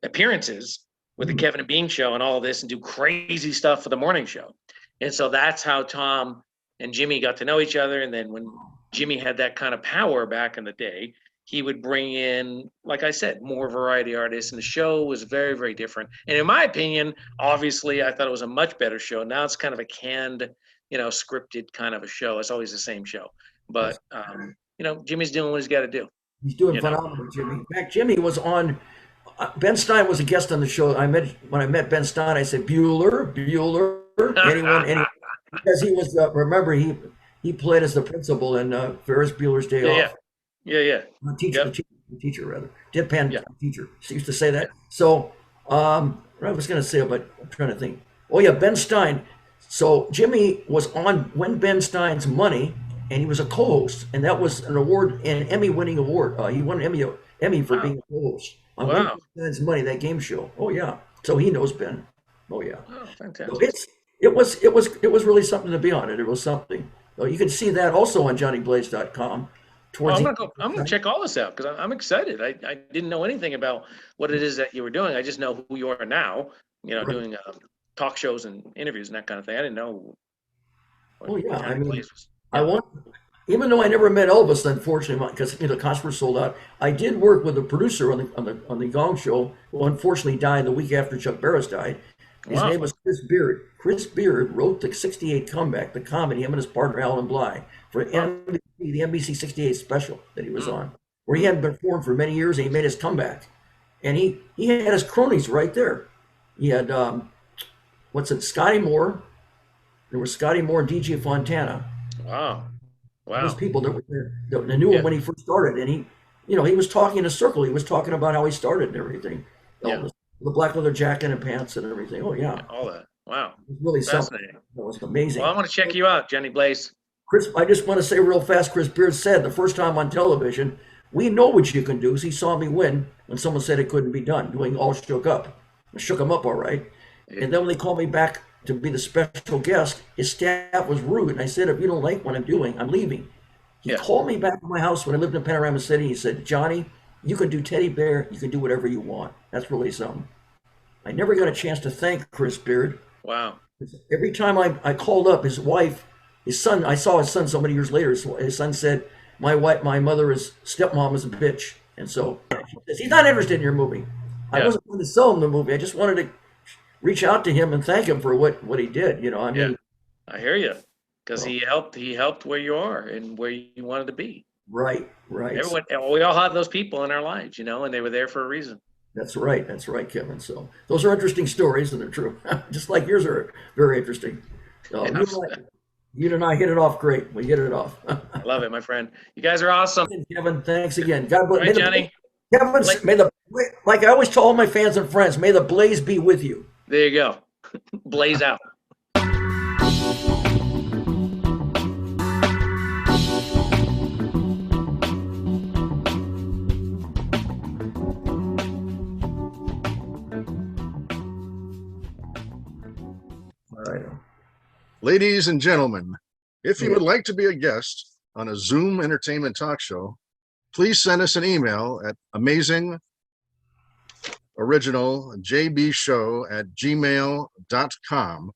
[SPEAKER 3] appearances with the Kevin and Bean show and all of this and do crazy stuff for the morning show. And so that's how Tom and Jimmy got to know each other. And then when Jimmy had that kind of power back in the day, he would bring in, like I said, more variety artists, and the show was very, very different. And in my opinion, obviously, I thought it was a much better show. Now it's kind of a canned, scripted kind of a show. It's always the same show. But, Jimmy's doing what he's got to do.
[SPEAKER 2] He's doing phenomenal, Jimmy. In fact, Jimmy was on. Ben Stein was a guest on the show. When I met Ben Stein, I said, Bueller, anyone, because he was. Remember, he played as the principal in Ferris Bueller's Day Off.
[SPEAKER 3] Yeah.
[SPEAKER 2] The teacher rather. Deadpan teacher. She used to say that. So, I was going to say, but I'm trying to think. Oh yeah, Ben Stein. So Jimmy was on When Ben Stein's Money, and he was a co-host, and that was an award, an Emmy-winning award. He won an Emmy for being a co-host on When Ben Stein's Money, that game show. Oh yeah. So he knows Ben. Oh yeah.
[SPEAKER 3] Oh, fantastic.
[SPEAKER 2] So it was really something to be on it. It was something. You can see that also on JohnnyBlaze.com.
[SPEAKER 3] I'm gonna check all this out because I'm excited. I didn't know anything about what it is that you were doing. I just know who you are now. Doing talk shows and interviews and that kind of thing. I didn't know.
[SPEAKER 2] Even though I never met Elvis, unfortunately, because the concerts were sold out. I did work with a producer on the Gong Show, who unfortunately died the week after Chuck Barris died. His name was Chris Beard. Chris Beard wrote the '68 comeback, the comedy, him and his partner Alan Bly, for NBC, the NBC '68 special that he was on, where he hadn't performed for many years, and he made his comeback. And he had his cronies right there. He had Scotty Moore. There was Scotty Moore and DJ Fontana.
[SPEAKER 3] Wow.
[SPEAKER 2] Those people that were there that knew him when he first started, and he was talking in a circle. He was talking about how he started and everything. Elvis. The black leather jacket and pants and everything. Oh yeah,
[SPEAKER 3] all that. Wow,
[SPEAKER 2] it was really
[SPEAKER 3] fascinating.
[SPEAKER 2] Something. It was amazing.
[SPEAKER 3] Well, I want to check you out, Johnny Blaze.
[SPEAKER 2] Chris, I just want to say real fast. Chris Beard said the first time on television, "We know what you can do." He saw me win when someone said it couldn't be done. Doing All Shook Up, I shook him up all right. Yeah. And then when they called me back to be the special guest, his staff was rude, and I said, "If you don't like what I'm doing, I'm leaving." He called me back to my house when I lived in Panorama City. He said, "Johnny, you can do Teddy Bear. You can do whatever you want." That's really something. I never got a chance to thank Chris Beard.
[SPEAKER 3] Wow.
[SPEAKER 2] Every time I called up his son, I saw his son so many years later. His son said, my stepmom is a bitch. And so he's not interested in your movie. I wasn't going to sell him the movie. I just wanted to reach out to him and thank him for what he did.
[SPEAKER 3] I hear you. Because he helped where you are and where you wanted to be.
[SPEAKER 2] Right.
[SPEAKER 3] Everyone, we all have those people in our lives, and they were there for a reason.
[SPEAKER 2] That's right, Kevin. So those are interesting stories, and they're true. Just like yours are very interesting. You and I hit it off great. We hit it off.
[SPEAKER 3] I love it, my friend. You guys are awesome.
[SPEAKER 2] Kevin, thanks again. God bless.
[SPEAKER 3] Right, Johnny.
[SPEAKER 2] Kevin, like I always tell all my fans and friends, may the blaze be with you.
[SPEAKER 3] There you go. Blaze out.
[SPEAKER 1] Ladies and gentlemen, if you would like to be a guest on a Zoom entertainment talk show, please send us an email at amazingoriginalJBshow@gmail.com,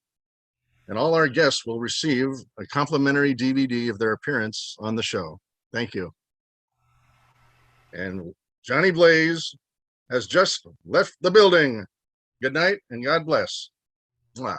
[SPEAKER 1] and all our guests will receive a complimentary DVD of their appearance on the show. Thank you. And Johnny Blaze has just left the building. Good night and God bless. Mwah.